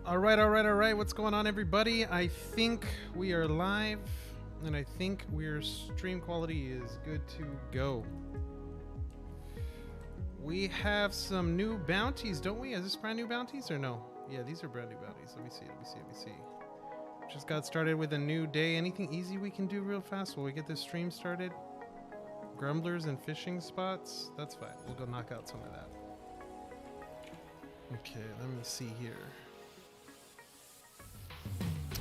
All right. What's going on, everybody? I think we are live, and I think we're stream quality is good to go. We have some new bounties, don't we? Is this brand new bounties or no? Yeah, these are brand new bounties. Let me see. Just got started with a new day. Anything easy we can do real fast while we get this stream started? Grumblers and fishing spots? That's fine. We'll go knock out some of that. Okay, let me see here.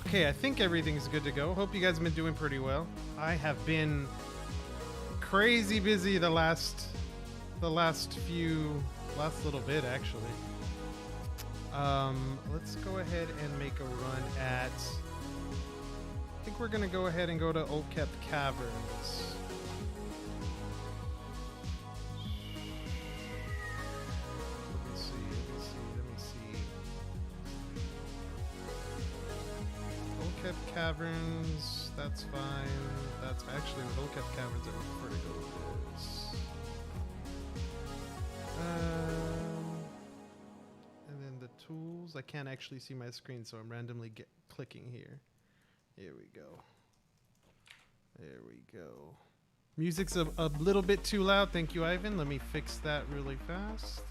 Okay, I think everything's good to go. Hope you guys have been doing pretty well. I have been crazy busy the last little bit, actually. Let's go ahead and make a run at... I think we're gonna go ahead and go to Old Kept Caverns. Caverns, that's fine. That's actually with Old Kept Caverns, I prefer to go with this. And then the tools, I can't actually see my screen, so I'm randomly clicking here. Here we go. There we go. Music's a little bit too loud. Thank you, Ivan. Let me fix that really fast.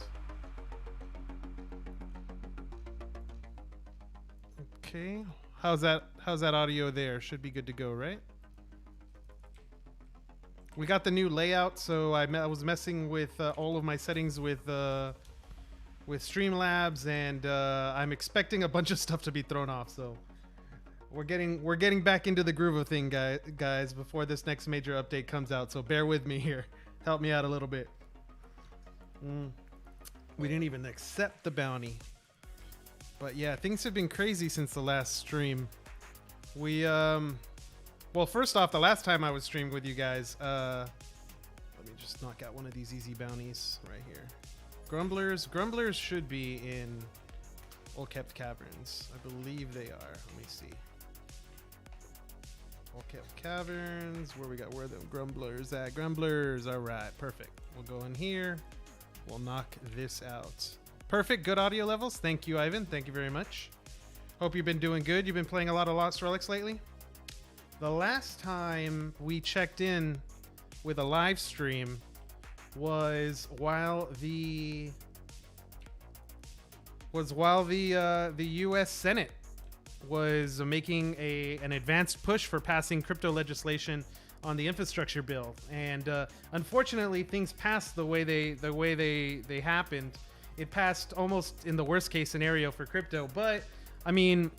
Okay. How's that audio there? Should be good to go, right? We got the new layout, so I was messing with all of my settings with Streamlabs, and I'm expecting a bunch of stuff to be thrown off. So we're getting back into the groove of things, guys, before this next major update comes out. So bear with me here. Help me out a little bit. We didn't even accept the bounty. But yeah, things have been crazy since the last stream. We, well, first off, the last time I was streaming with you guys, let me just knock out one of these easy bounties right here. Grumblers should be in Old Kept Caverns. I believe they are. Let me see. Old Kept Caverns, where are the Grumblers at? Grumblers, all right, perfect. We'll go in here. We'll knock this out. Perfect, good audio levels. Thank you, Ivan. Thank you very much. Hope you've been doing good. You've been playing a lot of Lost Relics lately? The last time we checked in with a live stream was while the U.S. Senate was making an advanced push for passing crypto legislation on the infrastructure bill, and unfortunately, things passed the way they happened. It passed almost in the worst case scenario for crypto, but I mean,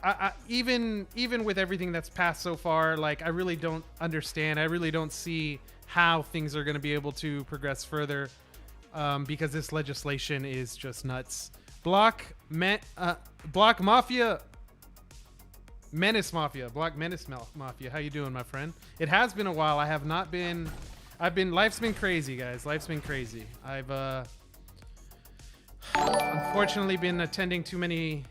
I even with everything that's passed so far, like, I really don't understand. I really don't see how things are going to be able to progress further, because this legislation is just nuts. Block Mafia, Menace Mafia, Block Menace Mafia. How you doing, my friend? It has been a while. I have not been. Life's been crazy, guys. Life's been crazy. I've unfortunately been attending too many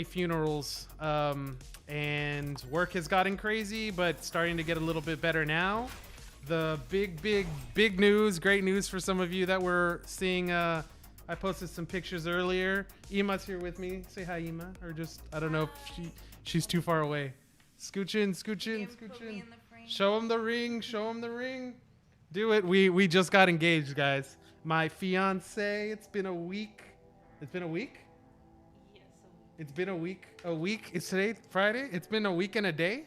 funerals, and work has gotten crazy, but starting to get a little bit better now. The big news, great news for some of you that were seeing, I posted some pictures earlier. Ima's here with me. Say hi, Ima. Or just, I don't know if she's too far away. Scooch in. Show him the ring. Do it. We just got engaged, guys. My fiance, it's been a week. It's been a week? Yes, a week. It's been a week. A week? Is today Friday? It's been a week and a day?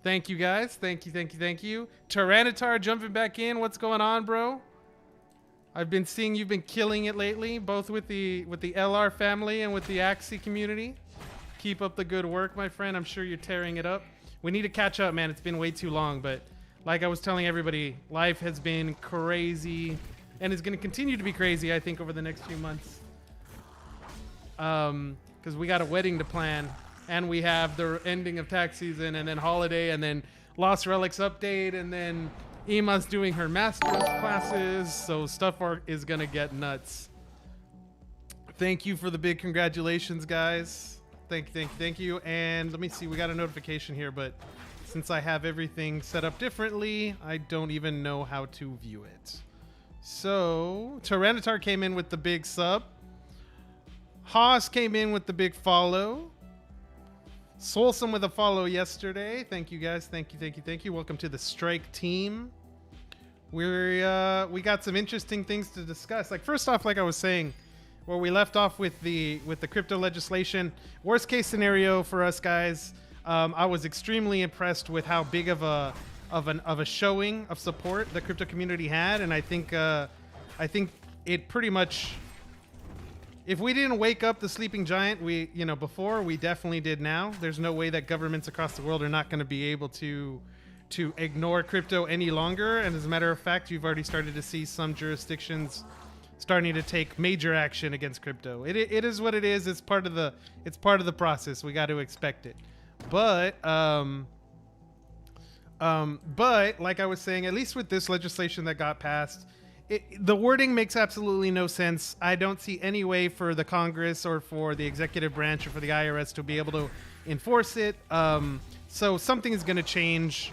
Thank you, guys. Thank you. Tyranitar jumping back in. What's going on, bro? I've been seeing you've been killing it lately, both with the LR family and with the Axie community. Keep up the good work, my friend. I'm sure you're tearing it up. We need to catch up, man. It's been way too long, but like I was telling everybody, life has been crazy and is going to continue to be crazy, I think, over the next few months. Because we got a wedding to plan, and we have the ending of tax season, and then holiday, and then Lost Relics update, and then Ema's doing her master's classes, so stuff is gonna get nuts. Thank you for the big congratulations, guys. Thank you. And let me see, we got a notification here, but since I have everything set up differently, I don't even know how to view it. So, Tyranitar came in with the big sub. Haas came in with the big follow. Soulsome with a follow yesterday. Thank you, guys. Thank you. Welcome to the Strike team. We got some interesting things to discuss. Like, first off, like I was saying, where we left off with the crypto legislation, worst case scenario for us guys, I was extremely impressed with how big of a showing of support the crypto community had, and I think it pretty much, if we didn't wake up the sleeping giant, before, we definitely did now. There's no way that governments across the world are not going to be able to ignore crypto any longer. And as a matter of fact, you've already started to see some jurisdictions starting to take major action against crypto. It is what it is. It's part of the process. We got to expect it. But like I was saying, at least with this legislation that got passed, the wording makes absolutely no sense. I don't see any way for the Congress or for the executive branch or for the IRS to be able to enforce it. So something is going to change.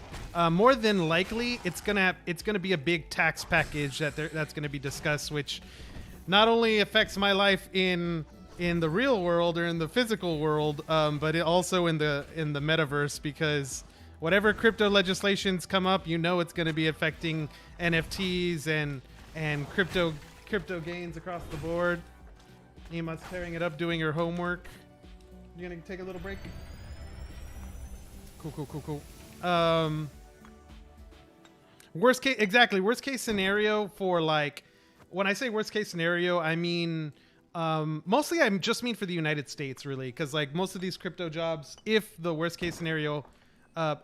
More than likely, it's gonna be a big tax package that's going to be discussed, which not only affects my life in the real world or in the physical world, but it also in the metaverse, because whatever crypto legislations come up, it's going to be affecting NFTs and crypto gains across the board. Ema's tearing it up, doing her homework. You gonna take a little break? Cool. Worst case scenario for, like, when I say worst case scenario, I mean mostly I just mean for the United States, really, because like most of these crypto jobs, if the worst case scenario,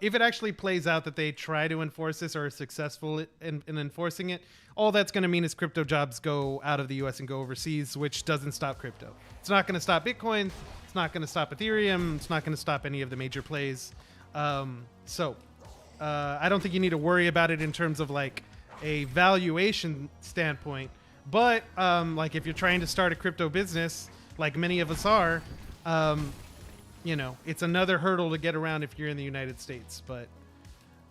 if it actually plays out that they try to enforce this or are successful in enforcing it, all that's going to mean is crypto jobs go out of the US and go overseas, which doesn't stop crypto. It's not going to stop Bitcoin. It's not going to stop Ethereum. It's not going to stop any of the major plays. So I don't think you need to worry about it in terms of like a valuation standpoint. But like if you're trying to start a crypto business, like many of us are, it's another hurdle to get around if you're in the United States. But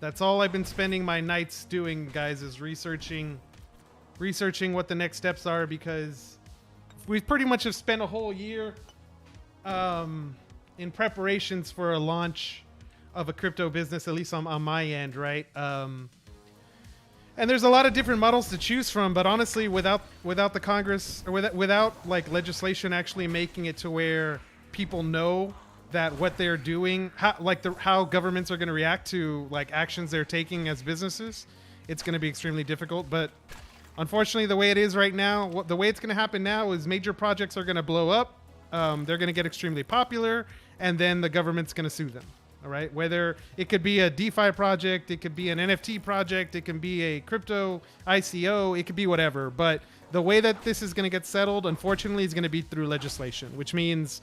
that's all I've been spending my nights doing, guys, is researching what the next steps are, because we pretty much have spent a whole year in preparations for a launch of a crypto business, at least on my end, right? And there's a lot of different models to choose from, but honestly, without the Congress, or without like legislation actually making it to where people know that what they're doing, how governments are going to react to like actions they're taking as businesses, it's going to be extremely difficult. But unfortunately, the way it is right now, the way it's going to happen now is major projects are going to blow up. They're going to get extremely popular, and then the government's going to sue them. All right, whether it could be a DeFi project, it could be an NFT project, it can be a crypto ICO, it could be whatever. But the way that this is going to get settled, unfortunately, is going to be through legislation, which means,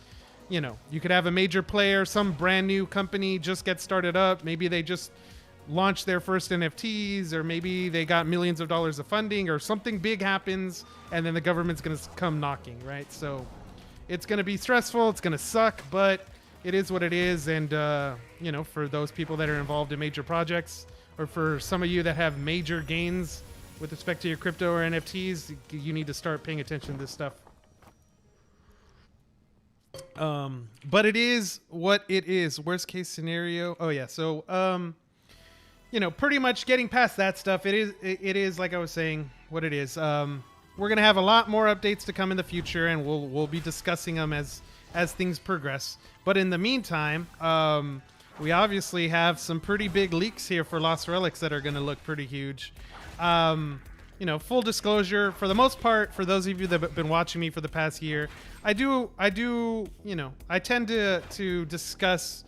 you could have a major player, some brand new company just get started up. Maybe they just launched their first NFTs, or maybe they got millions of dollars of funding, or something big happens, and then the government's going to come knocking, right? So it's going to be stressful, it's going to suck, but it is what it is. And, for those people that are involved in major projects, or for some of you that have major gains with respect to your crypto or NFTs, you need to start paying attention to this stuff. But it is what it is. Worst case scenario. Oh yeah. So, pretty much getting past that stuff. It is like I was saying, what it is. We're going to have a lot more updates to come in the future, and we'll be discussing them as things progress. But in the meantime, we obviously have some pretty big leaks here for Lost Relics that are going to look pretty huge. you know, full disclosure, for the most part, for those of you that have been watching me for the past year, I do, you know, I tend to discuss,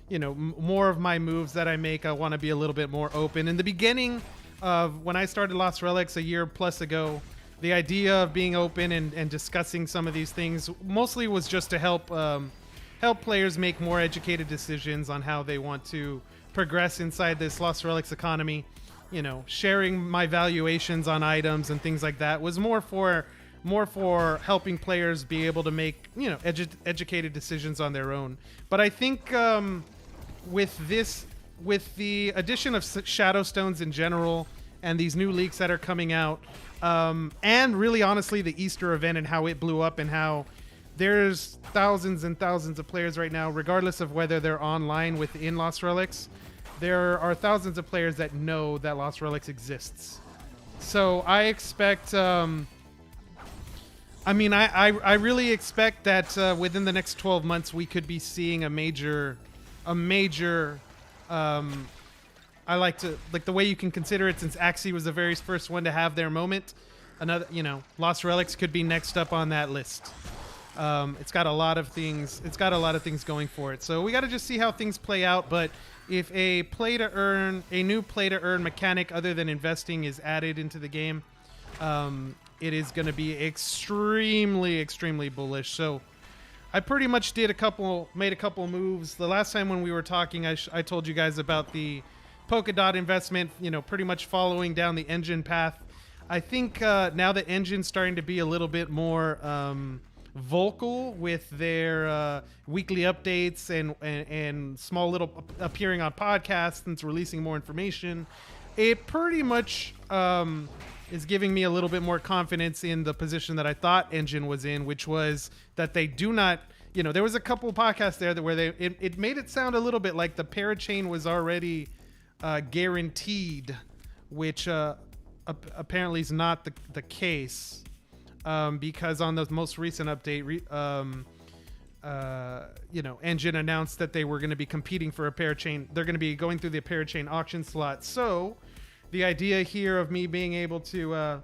you know, more of my moves that I make. I want to be a little bit more open. In the beginning of when I started Lost Relics a year plus ago, the idea of being open and discussing some of these things mostly was just to help help players make more educated decisions on how they want to progress inside this Lost Relics economy. You know, sharing my valuations on items and things like that was more for helping players be able to make, you know, educated decisions on their own. But I think with the addition of Shadowstones in general and these new leaks that are coming out, and really honestly the Easter event and how it blew up and how there's thousands and thousands of players right now, regardless of whether they're online within Lost Relics. There are thousands of players that know that Lost Relics exists. So I expect, I mean, I really expect that within the next 12 months, we could be seeing a major, I like the way you can consider it, since Axie was the very first one to have their moment. Another, you know, Lost Relics could be next up on that list. It's got a lot of things. It's got a lot of things going for it. So we got to just see how things play out. But if a new play to earn mechanic other than investing is added into the game, it is going to be extremely bullish. So I pretty much made a couple moves. The last time when we were talking, I told you guys about the Polkadot investment, you know, pretty much following down the Enjin path. I think now that Enjin's starting to be a little bit more vocal with their weekly updates and small little appearing on podcasts and releasing more information, it pretty much is giving me a little bit more confidence in the position that I thought Enjin was in, which was that they do not, you know, there was a couple podcasts there that where it made it sound a little bit like the parachain was already guaranteed, which apparently is not the case. Because on the most recent update, you know, Enjin announced that they were going to be competing for a parachain. They're going to be going through the parachain auction slot. So the idea here of me being able to,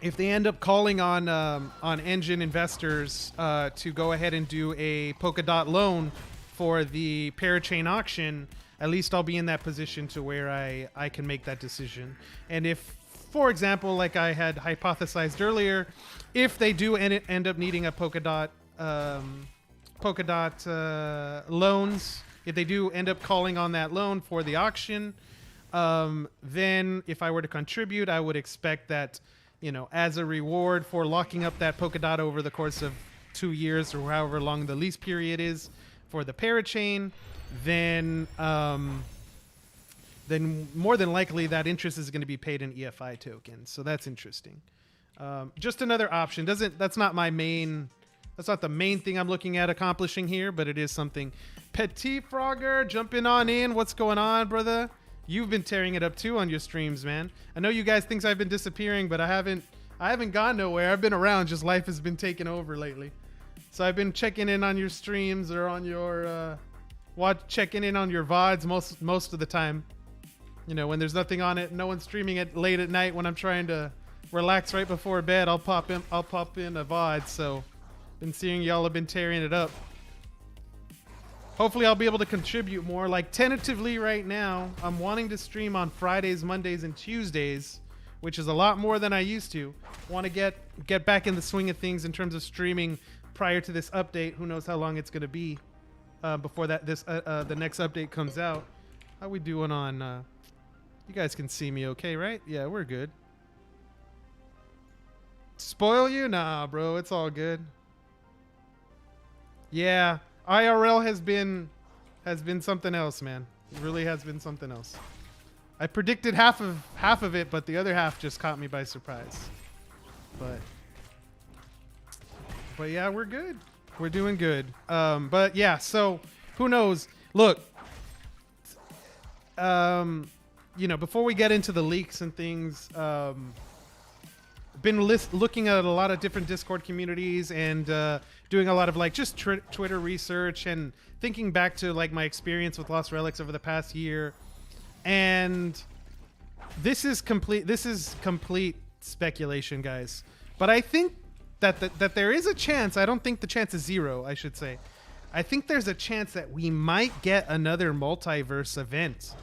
if they end up calling on Enjin investors to go ahead and do a Polkadot loan for the parachain auction, at least I'll be in that position to where I can make that decision. And if, for example, like I had hypothesized earlier, if they do end up needing a Polkadot loans, if they do end up calling on that loan for the auction, then if I were to contribute, I would expect that, you know, as a reward for locking up that Polkadot over the course of 2 years or however long the lease period is for the parachain, then more than likely that interest is going to be paid in EFI tokens. So that's interesting. Just another option. That's not the main thing I'm looking at accomplishing here, but it is something. Petit Frogger, jumping on in. What's going on, brother? You've been tearing it up too on your streams, man. I know you guys think I've been disappearing, but I haven't gone nowhere. I've been around, just life has been taking over lately. So I've been checking in on your streams or on your checking in on your VODs most of the time. You know, when there's nothing on it, no one's streaming it late at night when I'm trying to relax right before bed, I'll pop in a VOD. So been seeing y'all have been tearing it up. Hopefully I'll be able to contribute more. Like tentatively right now, I'm wanting to stream on Fridays, Mondays, and Tuesdays, which is a lot more than I used to. Want to get back in the swing of things in terms of streaming prior to this update. Who knows how long it's going to be before the next update comes out. How we doing on... You guys can see me okay, right? Yeah, we're good. Spoil you? Nah, bro. It's all good. Yeah, IRL has been something else, man. It really has been something else. I predicted half of it, but the other half just caught me by surprise. But yeah, we're good. We're doing good. But yeah, so who knows? Look, you know, before we get into the leaks and things, been looking at a lot of different Discord communities and doing a lot of like just Twitter research and thinking back to like my experience with Lost Relics over the past year. And this is complete speculation, guys. But I think that there is a chance. I don't think the chance is zero, I should say. I think there's a chance that we might get another multiverse event,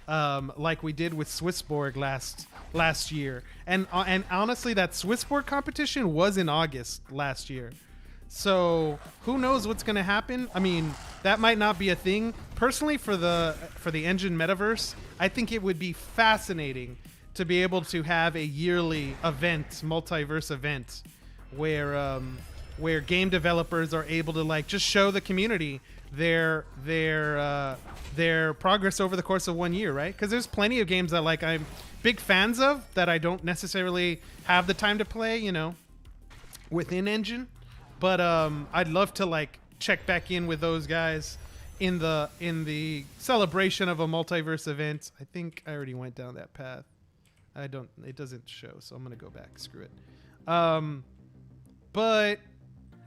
like we did with Swissborg last year. And honestly, that Swissborg competition was in August last year. So who knows what's going to happen? I mean, that might not be a thing. Personally, for the Enjin metaverse, I think it would be fascinating to be able to have a yearly event, multiverse event, where game developers are able to like just show the community their progress over the course of 1 year, right? Because there's plenty of games that like I'm big fans of that I don't necessarily have the time to play, you know, within Enjin. But I'd love to like check back in with those guys in the celebration of a multiverse event. I think I already went down that path. It doesn't show, so I'm gonna go back. Screw it. But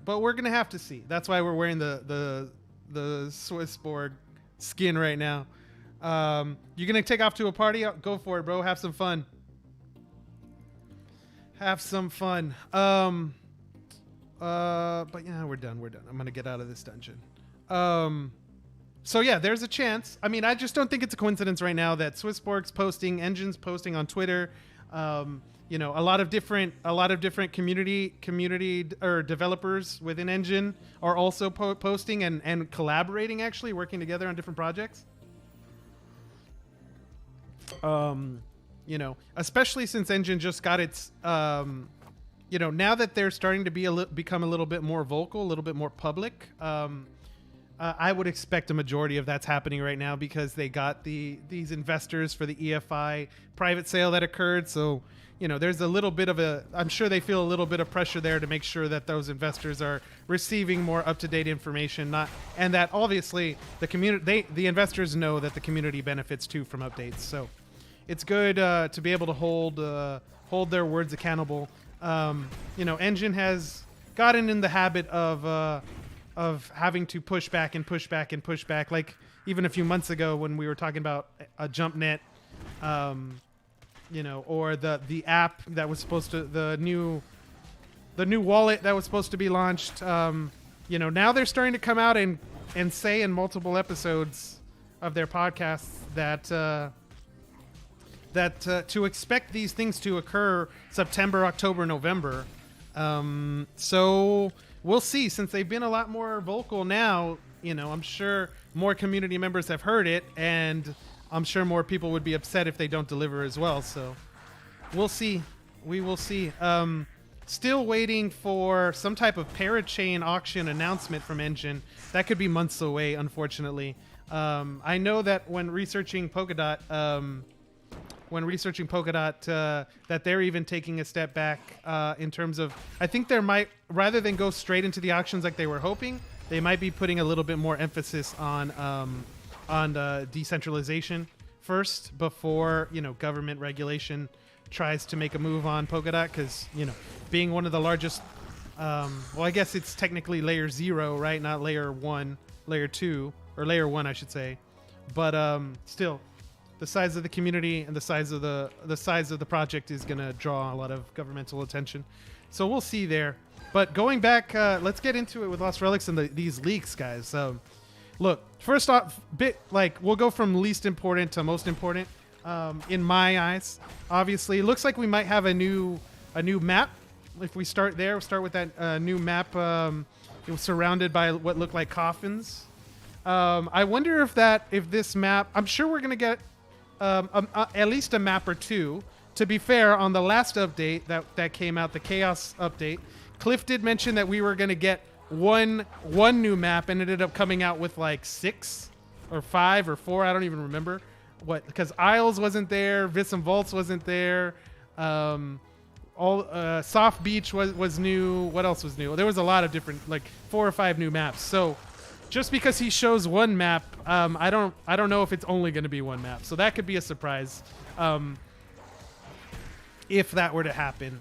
we're gonna have to see. That's why we're wearing the Swissborg skin right now. You're gonna take off to a party? Go for it, bro. Have some fun. Have some fun. But yeah, we're done. I'm gonna get out of this dungeon. So yeah, there's a chance. I mean, I just don't think it's a coincidence right now that Swissborg's posting, Enjin's posting on Twitter. You know, a lot of different community or developers within Enjin are also posting and collaborating, actually working together on different projects. You know, especially since Enjin just got its, you know, now that they're starting to become a little bit more vocal, a little bit more public, I would expect a majority of that's happening right now because they got these investors for the EFI private sale that occurred. So, you know, there's a little bit of I'm sure they feel a little bit of pressure there to make sure that those investors are receiving more up-to-date information, and that obviously the investors know that the community benefits too from updates. So it's good to be able to hold their words accountable. You know, Enjin has gotten in the habit of having to push back. Like even a few months ago when we were talking about a jump net, you know, or the app that was supposed to, the new wallet that was supposed to be launched. You know, now they're starting to come out and say in multiple episodes of their podcasts that to expect these things to occur September, October, November. So we'll see. Since they've been a lot more vocal now, you know, I'm sure more community members have heard it, and I'm sure more people would be upset if they don't deliver as well. So we'll see. We will see. Still waiting for some type of parachain auction announcement from Enjin. That could be months away, unfortunately. I know that when researching Polkadot, that they're even taking a step back in terms of, I think there might, rather than go straight into the auctions like they were hoping, they might be putting a little bit more emphasis on decentralization first before, you know, government regulation tries to make a move on Polkadot, because, you know, being one of the largest, well, I guess it's technically layer 0, right? Not layer 1, layer 2, or layer 1, I should say. But still, the size of the community and the size of the project is going to draw a lot of governmental attention. So we'll see there. But going back, let's get into it with Lost Relics and these leaks, guys. Look, first off, we'll go from least important to most important in my eyes. Obviously, it looks like we might have a new map. If we start there, we'll start with that new map. It was surrounded by what looked like coffins. I wonder if this map, I'm sure we're going to get at least a map or two. To be fair, on the last update that came out, the Chaos update, Cliff did mention that we were going to get one new map, and it ended up coming out with like 6 or 5 or 4. I don't even remember what, because Isles wasn't there, Visum Vaults wasn't there. Soft Beach was new. What else was new? There was a lot of different, like 4 or 5 new maps. So just because he shows one map, I don't know if it's only going to be one map. So that could be a surprise if that were to happen.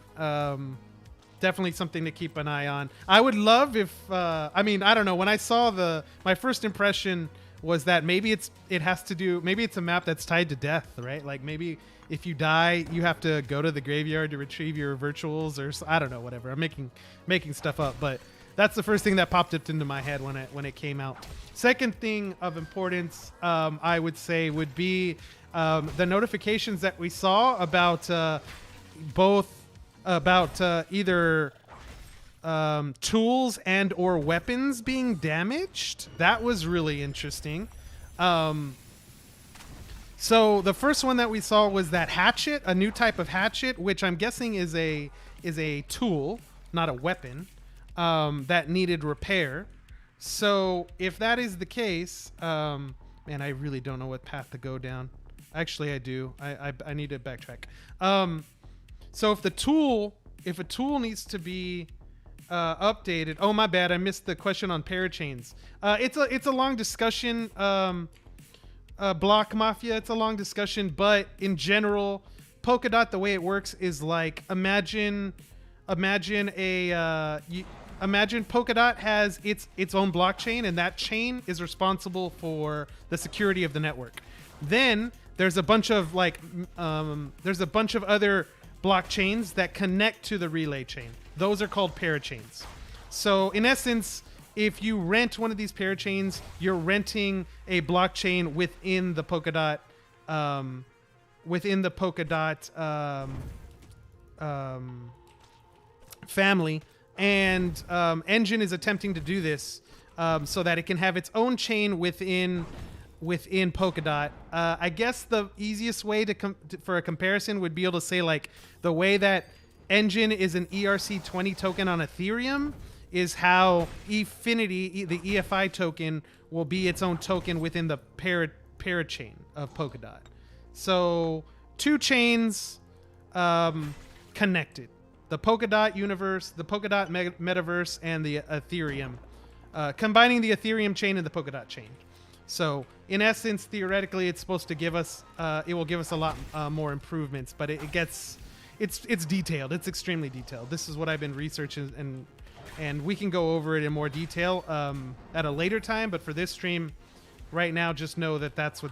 Definitely something to keep an eye on. I would love if, I mean, I don't know. When I saw my first impression was that maybe it's a map that's tied to death, right? Like maybe if you die, you have to go to the graveyard to retrieve your virtuals, or I don't know, whatever. I'm making stuff up, but that's the first thing that popped up into my head when it came out. Second thing of importance, I would say, would be the notifications that we saw about either tools and or weapons being damaged. That was really interesting. So the first one that we saw was that hatchet, a new type of hatchet, which I'm guessing is a tool, not a weapon, that needed repair. So if that is the case, man, I really don't know what path to go down. Actually, I do. I need to backtrack. So if a tool needs to be updated. Oh, my bad. I missed the question on parachains. It's a long discussion. Block Mafia. It's a long discussion, but in general, Polkadot, the way it works is like imagine Polkadot has its own blockchain, and that chain is responsible for the security of the network. Then there's a bunch of other blockchains that connect to the relay chain. Those are called parachains. So in essence, if you rent one of these parachains, you're renting a blockchain within the Polkadot family. And Enjin is attempting to do this so that it can have its own chain within Polkadot. I guess the easiest way for a comparison would be able to say, like, the way that Enjin is an ERC20 token on Ethereum is how Efinity, the EFI token, will be its own token within the parachain of Polkadot. So two chains connected. The Polkadot universe, the Polkadot metaverse, and the Ethereum. Combining the Ethereum chain and the Polkadot chain. So in essence, theoretically, it's supposed to give us, it will give us a lot more improvements, but it's detailed. It's extremely detailed. This is what I've been researching, and we can go over it in more detail at a later time. But for this stream, right now, just know that that's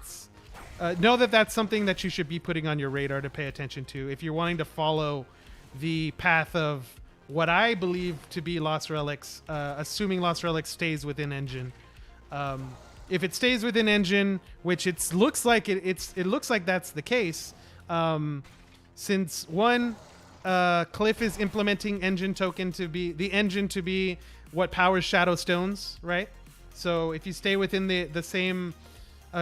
something that you should be putting on your radar to pay attention to if you're wanting to follow the path of what I believe to be Lost Relics, assuming Lost Relics stays within Enjin. If it stays within Enjin, which it looks like that's the case, since one, Cliff is implementing Enjin token to be what powers Shadowstones, right? So if you stay within the same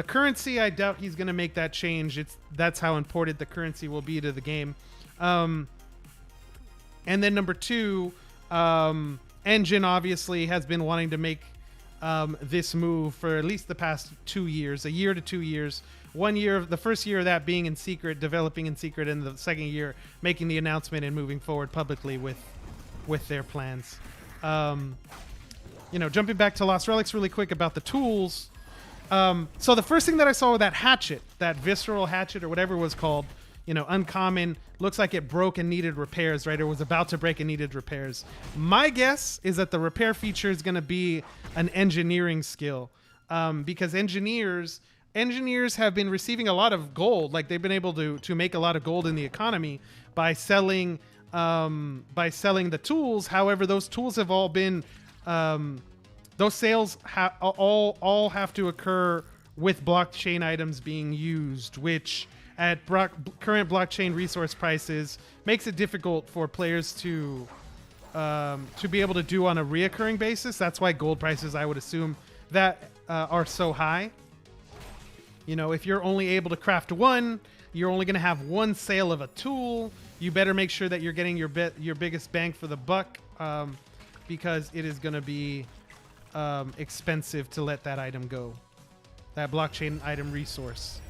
currency, I doubt he's going to make that change. That's how important the currency will be to the game. And then number two, Enjin obviously has been wanting to make this move for at least the past 2 years, a year to 2 years. 1 year, the first year of that being in secret, developing in secret, and the second year making the announcement and moving forward publicly with their plans. Jumping back to Lost Relics really quick about the tools. So the first thing that I saw with that hatchet, that visceral hatchet or whatever it was called, uncommon, looks like it broke and needed repairs, right? Or was about to break and needed repairs. My guess is that the repair feature is going to be an engineering skill, because engineers have been receiving a lot of gold. Like, they've been able to make a lot of gold in the economy by selling the tools. However, those tools have all been those sales all have to occur with blockchain items being used, which at current blockchain resource prices makes it difficult for players to be able to do on a reoccurring basis. That's why gold prices, I would assume, that are so high. If you're only able to craft one, you're only going to have one sale of a tool. You better make sure that you're getting your biggest bang for the buck, because it is going to be expensive to let that item go, that blockchain item resource.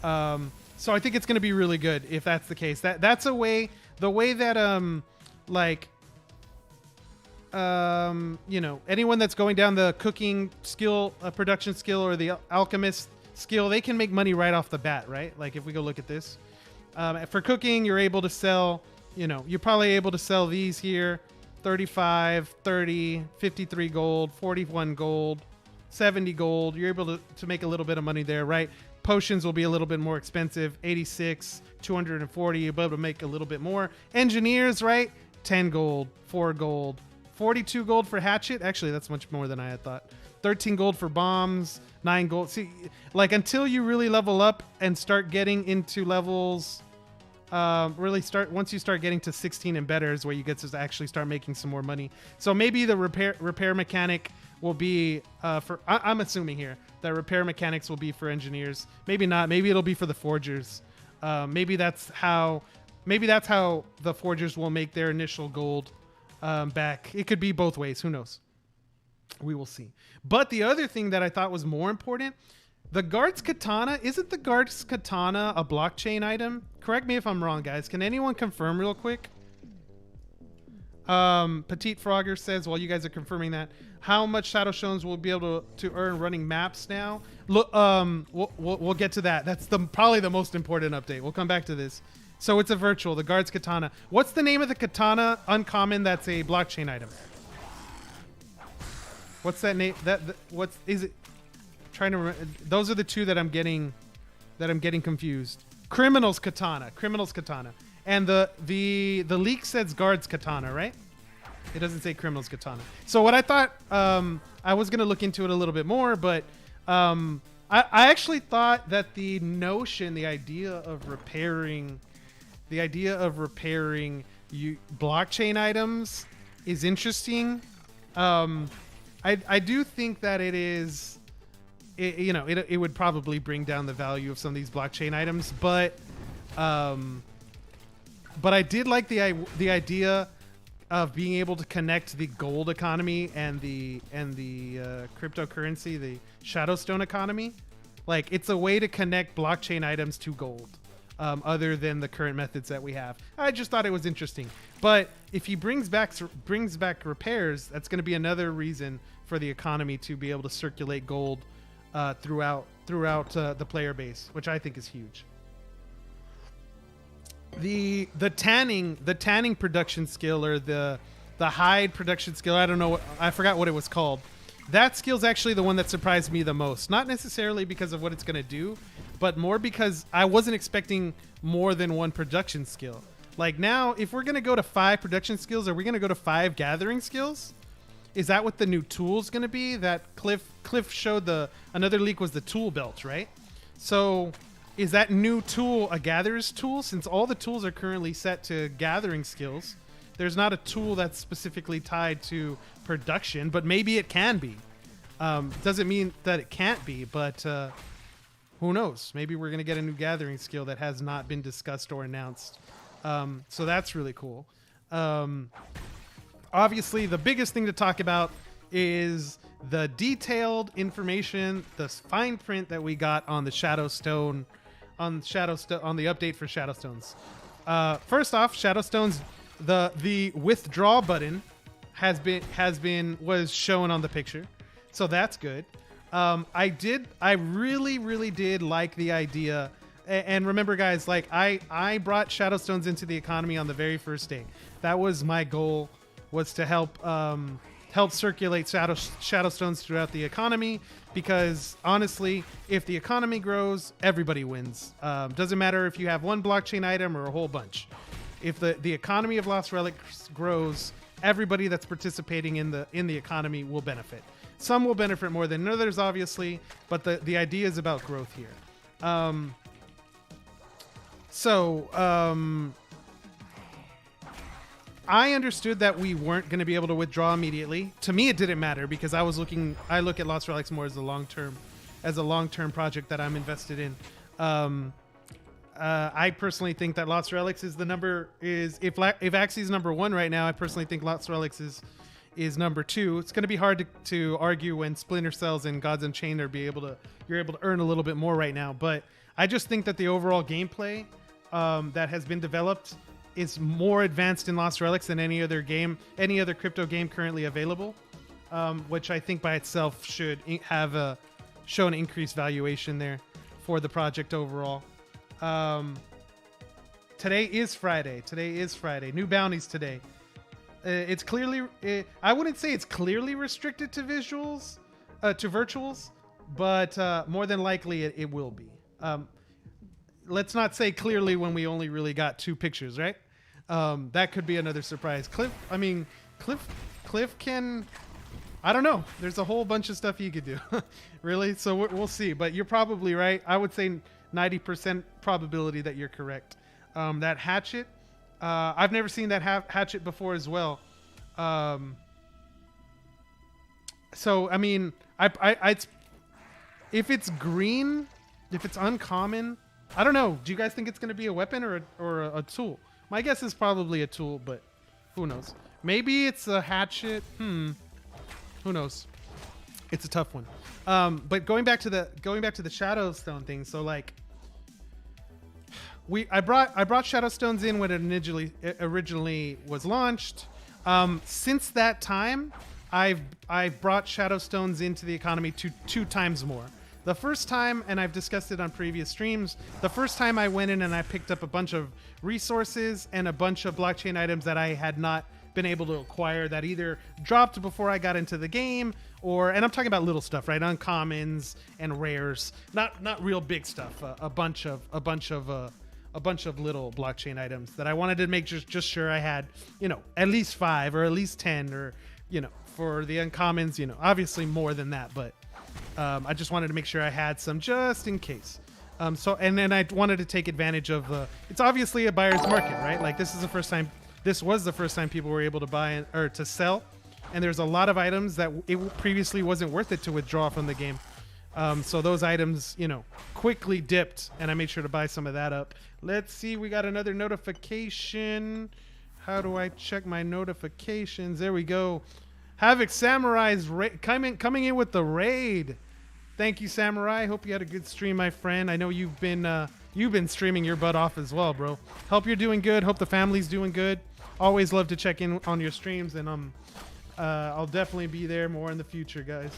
So I think it's going to be really good if that's the case. That's the way that anyone that's going down the cooking skill, production skill, or the alchemist skill, they can make money right off the bat, right? Like, if we go look at this, for cooking, you're able to sell, you're probably able to sell these here, 35, 30, 53 gold, 41 gold, 70 gold. You're able to make a little bit of money there, right? Potions will be a little bit more expensive, 86, 240. You'll be able to make a little bit more. Engineers, right? 10 gold, 4 gold, 42 gold for hatchet. Actually, that's much more than I had thought. 13 gold for bombs, 9 gold. See, like until you really level up and start getting into levels, once you start getting to 16 and better is where you get to actually start making some more money. So maybe the repair mechanic will be I'm assuming here that repair mechanics will be for engineers. Maybe not. Maybe it'll be for the forgers. Maybe that's how the forgers will make their initial gold back. It could be both ways. Who knows? We will see. But the other thing that I thought was more important, the guard's katana, isn't the guard's katana a blockchain item? Correct me if I'm wrong, guys. Can anyone confirm real quick? Petite Frogger says, while you guys are confirming that, how much Shadowstones will be able to earn running maps now? Look, we'll get to that. That's probably the most important update. We'll come back to this. So it's a virtual, the guard's katana. What's the name of the katana uncommon that's a blockchain item? What's that name? What is it? I'm trying to remember. Those are the two that I'm getting confused. Criminal's katana, and the leak says guard's katana, right? It doesn't say criminal's katana. So what I thought, I was gonna look into it a little bit more, but I actually thought that the idea of repairing blockchain items is interesting. I do think that it would probably bring down the value of some of these blockchain items, but I did like the idea of being able to connect the gold economy and the cryptocurrency, the Shadowstone economy. Like, it's a way to connect blockchain items to gold, other than the current methods that we have. I just thought it was interesting. But if he brings back repairs, that's going to be another reason for the economy to be able to circulate gold throughout the player base, which I think is huge. The tanning production skill, or the hide production skill, I forgot what it was called. That skill's actually the one that surprised me the most. Not necessarily because of what it's going to do, but more because I wasn't expecting more than one production skill. Like, now, if we're going to go to 5 production skills, are we going to go to 5 gathering skills? Is that what the new tool's going to be? That Cliff showed another leak was the tool belt, right? So is that new tool a gatherer's tool? Since all the tools are currently set to gathering skills, there's not a tool that's specifically tied to production, but maybe it can be. Doesn't mean that it can't be, but who knows? Maybe we're going to get a new gathering skill that has not been discussed or announced. So that's really cool. Obviously, the biggest thing to talk about is the detailed information, the fine print that we got on the Shadowstone, on the update for Shadowstones. First off, Shadowstones, the withdraw button was shown on the picture, so that's good. I really did like the idea. And remember, guys, like I brought Shadowstones into the economy on the very first day. That was my goal, was to help circulate Shadowstones throughout the economy, because honestly, if the economy grows, everybody wins. Doesn't matter if you have one blockchain item or a whole bunch. If the economy of Lost Relics grows, everybody that's participating in the economy will benefit. Some will benefit more than others, obviously, but the idea is about growth here. I understood that we weren't going to be able to withdraw immediately. To me, it didn't matter, because I look at Lost Relics more as a long-term project that I'm invested in. I personally think that Lost Relics if Axie is number 1 right now, I personally think Lost Relics is number 2. It's going to be hard to argue when Splinter Cells and Gods Unchained you're able to earn a little bit more right now, but I just think that the overall gameplay that has been developed is more advanced in Lost Relics than any other crypto game currently available, which I think by itself should have shown increased valuation there for the project overall. Today is Friday. New bounties today. It's clearly, I wouldn't say it's clearly restricted to visuals, to virtuals, but more than likely it will be. Let's not say clearly when we only really got 2 pictures, right? That could be another surprise. Cliff can, I don't know. There's a whole bunch of stuff he could do, really. So we'll see. But you're probably right. I would say 90% probability that you're correct. That hatchet, I've never seen that hatchet before as well. So I mean, if it's green, if it's uncommon, I don't know. Do you guys think it's going to be a weapon or a tool? My guess is probably a tool, but who knows? Maybe it's a hatchet. Who knows? It's a tough one. But going back to the Shadowstone thing. So like, I brought Shadowstones in when it originally was launched. Since that time, I've brought Shadowstones into the economy to 2 times more. The first time, and I've discussed it on previous streams, the first time I went in and I picked up a bunch of resources and a bunch of blockchain items that I had not been able to acquire, that either dropped before I got into the game, and I'm talking about little stuff, right? Uncommons and rares, not real big stuff. A bunch of little blockchain items that I wanted to make just sure I had, at least 5 or at least 10, or for the uncommons, obviously more than that, but I just wanted to make sure I had some just in case. And then I wanted to take advantage of it's obviously a buyer's market, right? Like this was the first time people were able to buy or to sell. And there's a lot of items that it previously wasn't worth it to withdraw from the game. So those items, quickly dipped, and I made sure to buy some of that up. Let's see, we got another notification. How do I check my notifications? There we go. Havoc Samurai's coming in with the raid. Thank you, Samurai. Hope you had a good stream, my friend. I know you've been streaming your butt off as well, bro. Hope you're doing good. Hope the family's doing good. Always love to check in on your streams, and I'll definitely be there more in the future, guys.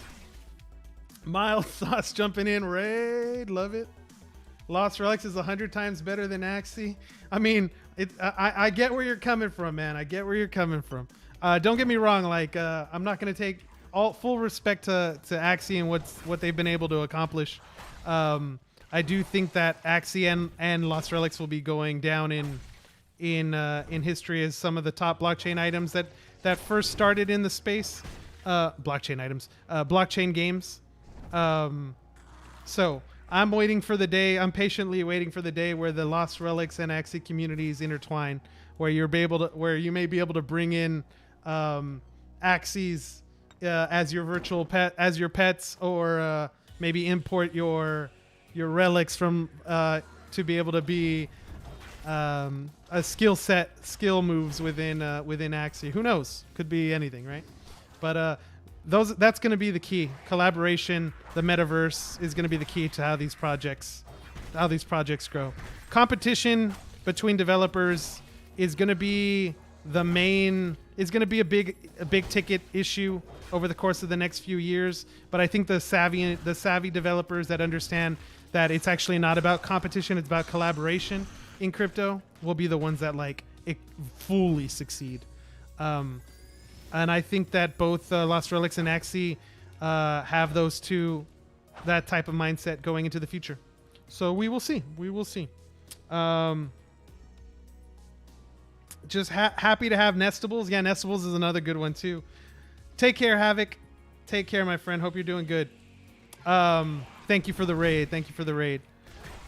Mild Sauce jumping in, raid, love it. Lost Relics is 100 times better than Axie. I mean, I get where you're coming from, man. I get where you're coming from. Don't get me wrong. Like, I'm not going to take full respect to Axie and what they've been able to accomplish. I do think that Axie and Lost Relics will be going down in history as some of the top blockchain items that first started in the space. Blockchain games. So I'm waiting for the day. I'm patiently waiting for the day where the Lost Relics and Axie communities intertwine, where you may be able to bring in Axies as your virtual pet, as your pets, or maybe import your relics from to be able to be a skill moves within Axie. Who knows? Could be anything, right? But that's going to be the key. Collaboration, the metaverse is going to be the key to how these projects grow. Competition between developers is going to be a big ticket issue over the course of the next few years. But I think the savvy developers that understand that it's actually not about competition, it's about collaboration in crypto will be the ones that fully succeed. And I think that both Lost Relics and Axie have that type of mindset going into the future. So we will see. Just happy to have Nestables. Yeah, Nestables is another good one too. Take care, Havoc. Take care, my friend. Hope you're doing good. Thank you for the raid.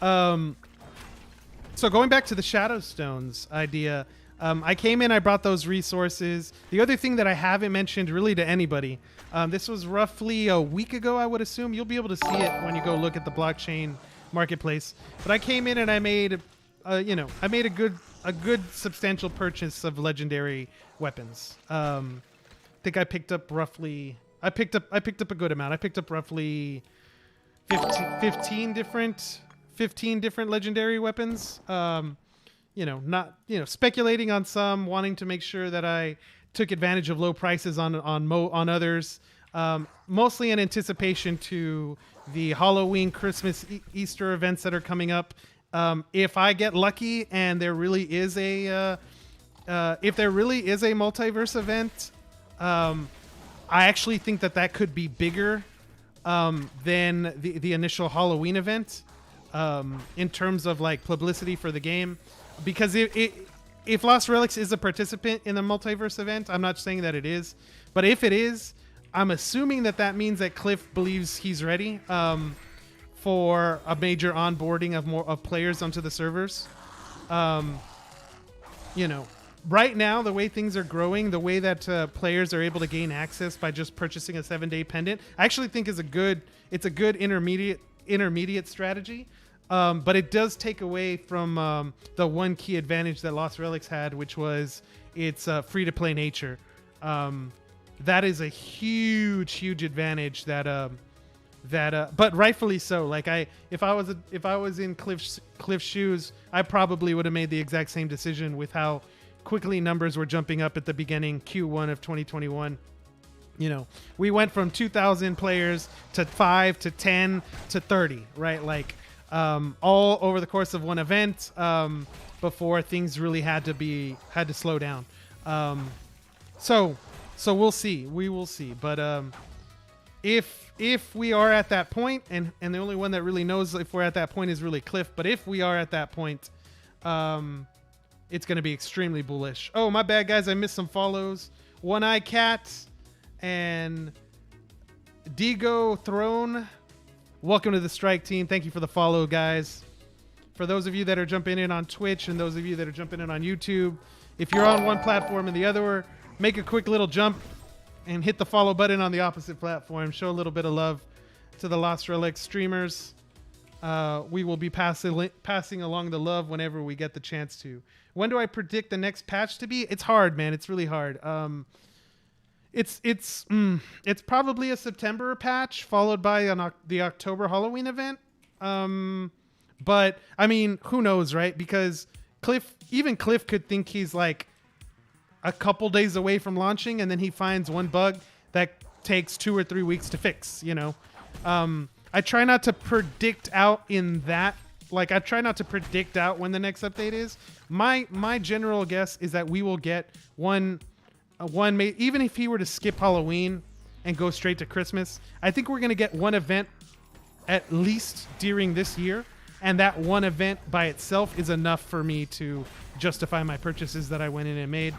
So going back to the Shadowstones idea, I came in, I brought those resources. The other thing that I haven't mentioned really to anybody, this was roughly a week ago, I would assume. You'll be able to see it when you go look at the blockchain marketplace. But I came in and I made a good substantial purchase of legendary weapons. I think I picked up roughly a good amount. I picked up roughly 15 different legendary weapons. Not speculating on some, wanting to make sure that I took advantage of low prices on others. Mostly in anticipation to the Halloween, Christmas, Easter events that are coming up. If I get lucky and there really is a multiverse event, I actually think that could be bigger than the initial Halloween event in terms of like publicity for the game, because if Lost Relics is a participant in the Multiverse event, I'm not saying that it is, but if it is, I'm assuming that means that Cliff believes he's ready for a major onboarding of players onto the servers. You know, right now, the way things are growing, the way that players are able to gain access by just purchasing a 7-day pendant, I actually think is a good intermediate strategy. But it does take away from the one key advantage that Lost Relics had, which was its free-to-play nature. That is a huge advantage but rightfully so. Like if I was in Cliff's shoes, I probably would have made the exact same decision with how quickly numbers were jumping up at the beginning Q1 of 2021. You know, we went from 2,000 players to 5 to 10 to 30, right? Like all over the course of one event before things really had to slow down. So we'll see. We will see. But if we are at that point, and the only one that really knows if we're at that point is really Cliff, but if we are at that point, it's going to be extremely bullish. Oh, my bad, guys. I missed some follows. One Eye Cat and Digo Throne. Welcome to the Strike team. Thank you for the follow, guys. For those of you that are jumping in on Twitch and those of you that are jumping in on YouTube, if you're on one platform and the other, make a quick little jump and hit the follow button on the opposite platform. Show a little bit of love to the Lost Relics streamers. We will be passing along the love whenever we get the chance to. When do I predict the next patch to be? It's hard, man. It's really hard. It's probably a September patch followed by the October Halloween event. But I mean, who knows, right? Because Cliff could think he's like a couple days away from launching, and then he finds one bug that takes 2 or 3 weeks to fix. You know, I try not to predict out in that. Like, I try not to predict out when the next update is. My general guess is that we will get one even if he were to skip Halloween and go straight to Christmas, I think we're going to get one event at least during this year, and that one event by itself is enough for me to justify my purchases that I went in and made.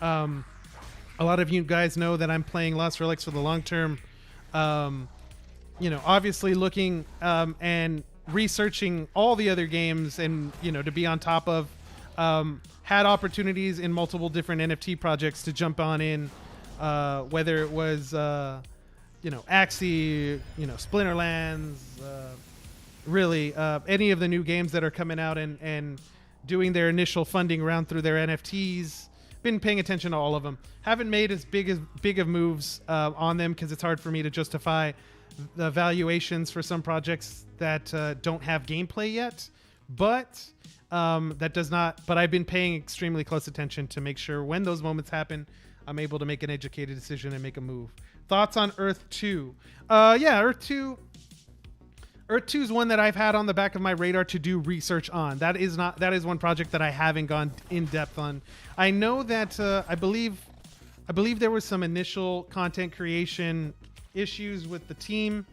A lot of you guys know that I'm playing Lost Relics for the long term. You know, obviously looking and researching all the other games, and you know, to be on top of. Had opportunities in multiple different NFT projects to jump on in, whether it was, you know, Axie, you know, Splinterlands, really any of the new games that are coming out and doing their initial funding round through their NFTs. Been paying attention to all of them. Haven't made as big of moves on them because it's hard for me to justify the valuations for some projects that don't have gameplay yet, but. That does not, but I've been paying extremely close attention to make sure when those moments happen, I'm able to make an educated decision and make a move. Thoughts on Earth 2? Yeah, Earth 2 is one that I've had on the back of my radar to do research on. That is one project that I haven't gone in depth on. I know that I believe there was some initial content creation issues with the team.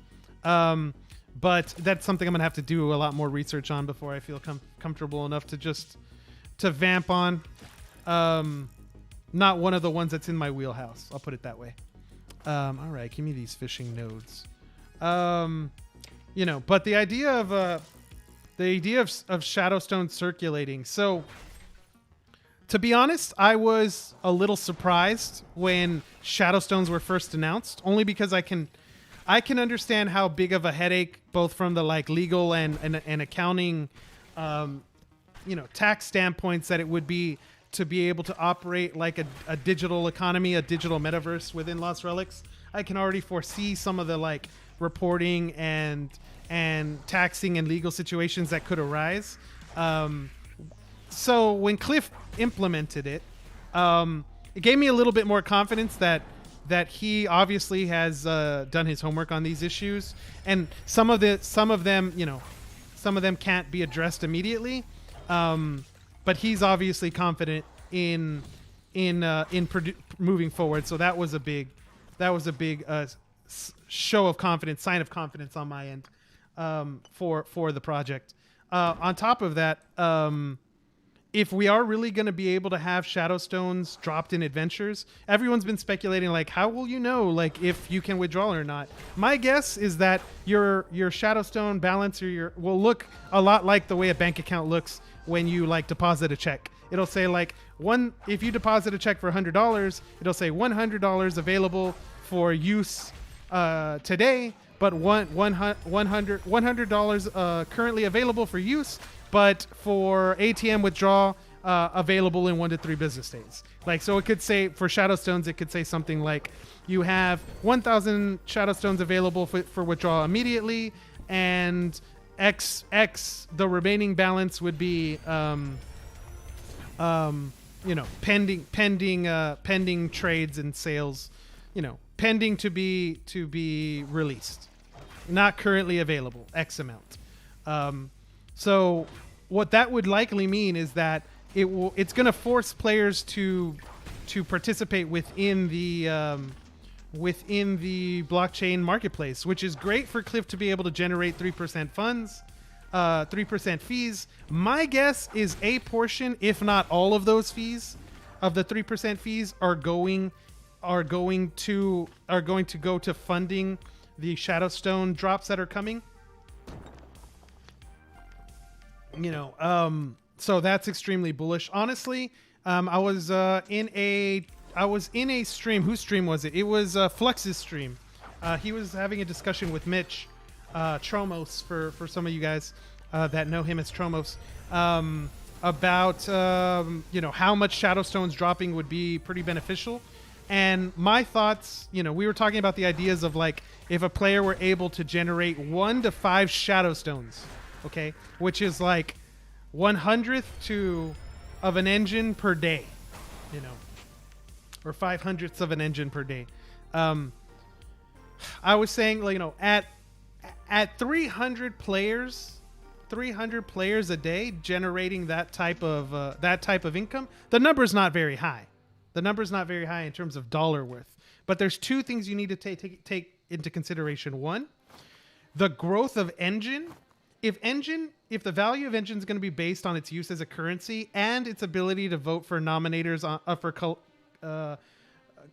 But that's something I'm going to have to do a lot more research on before I feel comfortable enough to vamp on. Not one of the ones that's in my wheelhouse. I'll put it that way. All right, give me these fishing nodes. You know, but the idea of Shadowstone circulating. So, to be honest, I was a little surprised when Shadowstones were first announced, only because I can understand how big of a headache, both from the like legal and accounting, you know, tax standpoints, that it would be to be able to operate like a digital economy, a digital metaverse within Lost Relics. I can already foresee some of the like reporting and taxing and legal situations that could arise. So when Cliff implemented it, it gave me a little bit more confidence that he obviously has done his homework on these issues, and some of them, you know, some of them can't be addressed immediately, but he's obviously confident in moving forward. So that was a big show of confidence, sign of confidence on my end for the project. On top of that, if we are really going to be able to have Shadowstones dropped in adventures, everyone's been speculating, like, how will you know, like, if you can withdraw or not? My guess is that your Shadowstone balance will look a lot like the way a bank account looks when you, like, deposit a check. It'll say, like, if you deposit a check for $100, it'll say $100 available for use today, but $100 currently available for use, but for ATM withdrawal, available in 1 to 3 business days. Like, so it could say, for Shadowstones, it could say something like, you have 1,000 Shadowstones available for withdrawal immediately, and X, the remaining balance would be, pending trades and sales, pending to be released, not currently available, X amount. So what that would likely mean is that it's going to force players to participate within the blockchain marketplace, which is great for Cliff to be able to generate 3% funds, 3% fees. My guess is a portion, if not all of those fees, of the 3% fees are going to go to funding the Shadowstone drops that are coming. So that's extremely bullish. Honestly, I was in a stream. Whose stream was it? It was Flux's stream. He was having a discussion with Mitch Tromos, for some of you guys that know him as Tromos, about how much Shadowstones dropping would be pretty beneficial. And my thoughts, we were talking about the ideas of, like, if a player were able to generate 1 to 5 Shadowstones, okay, which is like 1/100th of an Enjin per day, or 5/100ths of an Enjin per day. I was saying, at 300 players a day generating that type of income, the number's not very high. The number's not very high in terms of dollar worth. But there's 2 things you need to take into consideration. One, the growth of Enjin. If the value of Enjin is going to be based on its use as a currency and its ability to vote for nominators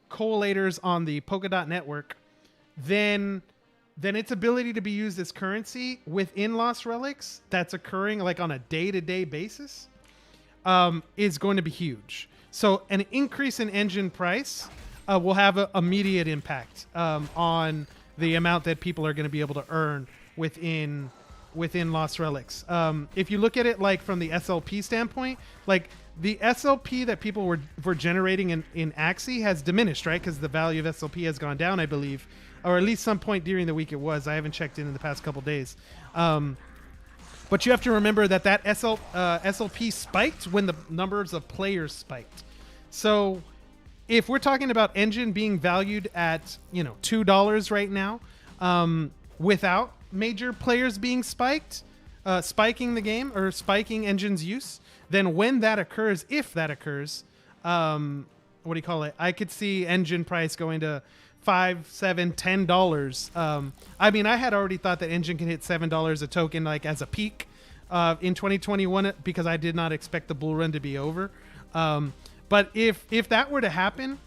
collators on the Polkadot network, then its ability to be used as currency within Lost Relics that's occurring, like, on a day-to-day basis, is going to be huge. So an increase in Enjin price will have an immediate impact on the amount that people are going to be able to earn within Lost Relics. If you look at it, like, from the SLP standpoint, like, the SLP that people were generating in Axie has diminished, right? Because the value of SLP has gone down, I believe, or at least some point during the week it was. I haven't checked in the past couple days. But you have to remember that SLP spiked when the numbers of players spiked. So if we're talking about Enjin being valued at, $2 right now, without major players being spiking the game or spiking Enjin's use, then when that occurs, if that occurs, I could see Enjin price going to $5, $7, $10. I had already thought that Enjin can hit $7 a token, like, as a peak in 2021, because I did not expect the bull run to be over. But if that were to happen,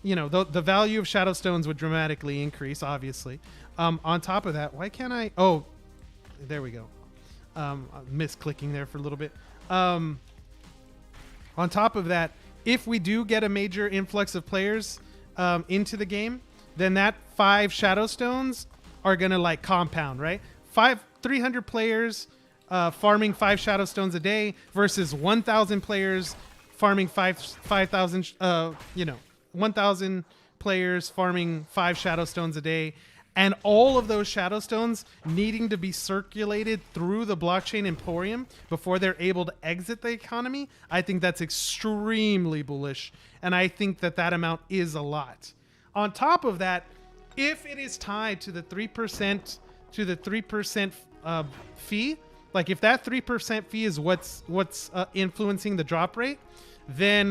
the value of Shadowstones would dramatically increase, obviously. On top of that, why can't I? Oh, there we go. I missed clicking there for a little bit. On top of that, if we do get a major influx of players into the game, then that 5 Shadowstones are going to, like, compound, right? 300 players farming 5 Shadowstones a day versus 1,000 players farming 5,000, 1,000 players farming 5 Shadowstones a day, and all of those Shadowstones needing to be circulated through the blockchain emporium before they're able to exit the economy. I think that's extremely bullish, and I think that amount is a lot. On top of that, if it is tied to the 3% fee, like, if that 3% fee is what's influencing the drop rate, then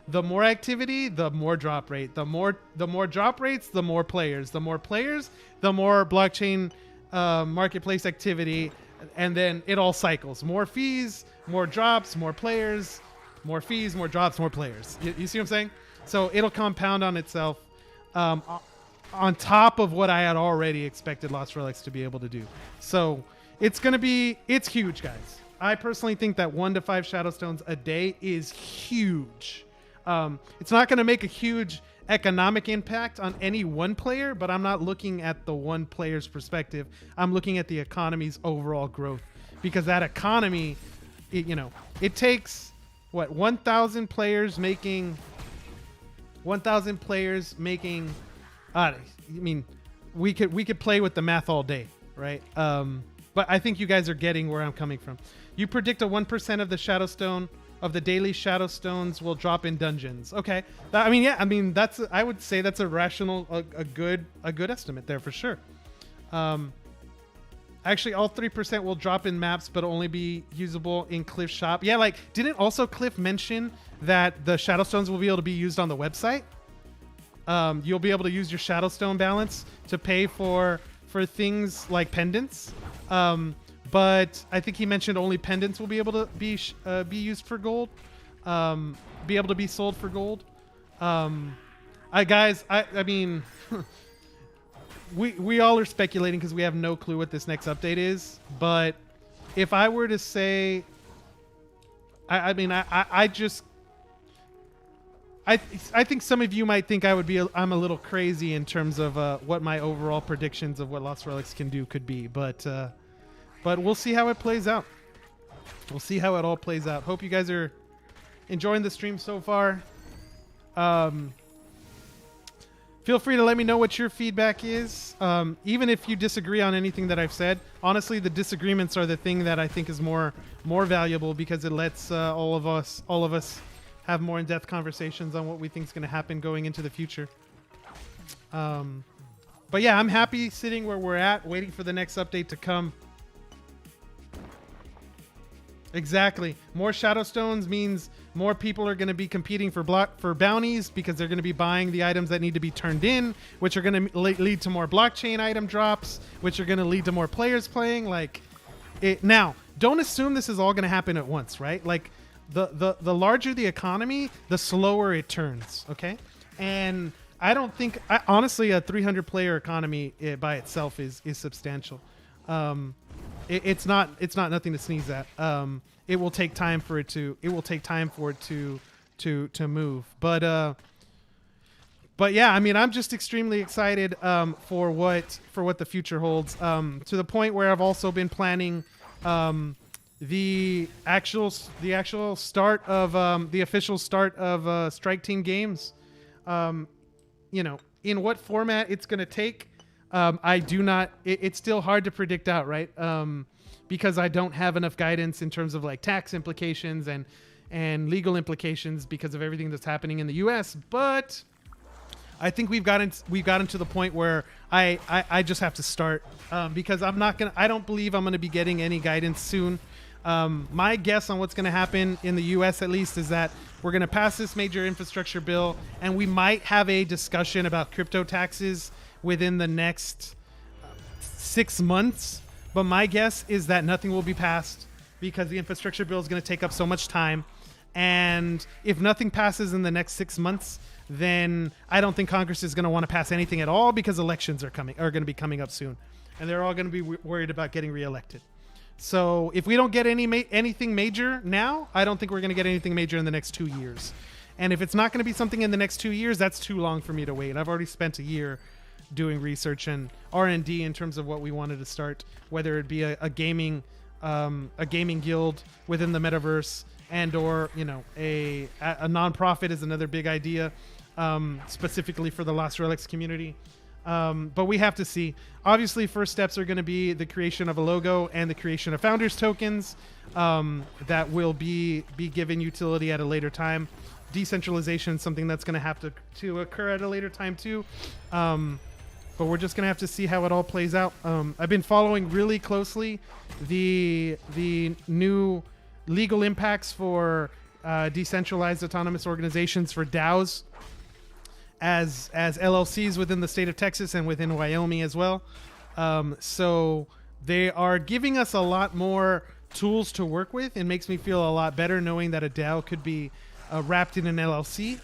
the more activity, the more drop rate. The more drop rates, the more players. The more players, the more blockchain marketplace activity, and then it all cycles. More fees, more drops, more players, more fees, more drops, more players. You see what I'm saying? So it'll compound on itself on top of what I had already expected Lost Relics to be able to do. So it's huge, guys. I personally think that 1 to 5 Shadowstones a day is huge. It's not going to make a huge economic impact on any one player, but I'm not looking at the one player's perspective. I'm looking at the economy's overall growth, because that economy, it takes what, 1,000 players making. I mean, we could play with the math all day, right? But I think you guys are getting where I'm coming from. You predict a 1% of the Shadowstone of the daily Shadowstones will drop in dungeons. Okay, I would say that's a rational, a good estimate there for sure. Actually, all 3% will drop in maps, but only be usable in Cliff's shop. Yeah, like, didn't also Cliff mention that the Shadowstones will be able to be used on the website? You'll be able to use your Shadowstone balance to pay for things like pendants. But I think he mentioned only pendants will be able to be used for gold, be able to be sold for gold. I mean, we all are speculating because we have no clue what this next update is. But if I were to say, I think some of you might think I'm a little crazy in terms of what my overall predictions of what Lost Relics can do could be, but we'll see how it plays out. We'll see how it all plays out. Hope you guys are enjoying the stream so far. Feel free to let me know what your feedback is, even if you disagree on anything that I've said. Honestly, the disagreements are the thing that I think is more valuable, because it lets all of us have more in-depth conversations on what we think is going to happen going into the future. But yeah, I'm happy sitting where we're at, waiting for the next update to come. Exactly. More Shadowstones means more people are going to be competing for bounties, because they're going to be buying the items that need to be turned in, which are going to lead to more blockchain item drops, which are going to lead to more players playing. Now, don't assume this is all going to happen at once, right? Like, the larger the economy, the slower it turns. Okay, and I don't think, honestly, a 300 player economy by itself is substantial. It's not nothing to sneeze at. It will take time for it to move. But yeah, I mean, I'm just extremely excited for what the future holds. To the point where I've also been planning the actual start of the official start of Strike Team games. In what format it's going to take. It's still hard to predict out, right? Because I don't have enough guidance in terms of like tax implications and legal implications because of everything that's happening in the US. But I think we've gotten to the point where I just have to start, because I don't believe I'm going to be getting any guidance soon. My guess on what's going to happen in the US, at least, is that we're going to pass this major infrastructure bill, and we might have a discussion about crypto taxes within the next 6 months. But my guess is that nothing will be passed, because the infrastructure bill is going to take up so much time. And if nothing passes in the next 6 months, then I don't think Congress is going to want to pass anything at all, because elections are going to be coming up soon, and they're all going to be worried about getting reelected. So if we don't get anything major now, I don't think we're going to get anything major in the next 2 years. And if it's not going to be something in the next 2 years, that's too long for me to wait. I've already spent a year doing research and R&D in terms of what we wanted to start, whether it be a gaming guild within the metaverse, and or a nonprofit is another big idea, specifically for the Lost Relics community. But we have to see. Obviously, first steps are going to be the creation of a logo and the creation of founders tokens that will be given utility at a later time. Decentralization is something that's going to have to occur at a later time too. But we're just going to have to see how it all plays out. I've been following really closely the new legal impacts for decentralized autonomous organizations for DAOs as LLCs within the state of Texas and within Wyoming as well. So they are giving us a lot more tools to work with. It makes me feel a lot better knowing that a DAO could be wrapped in an LLC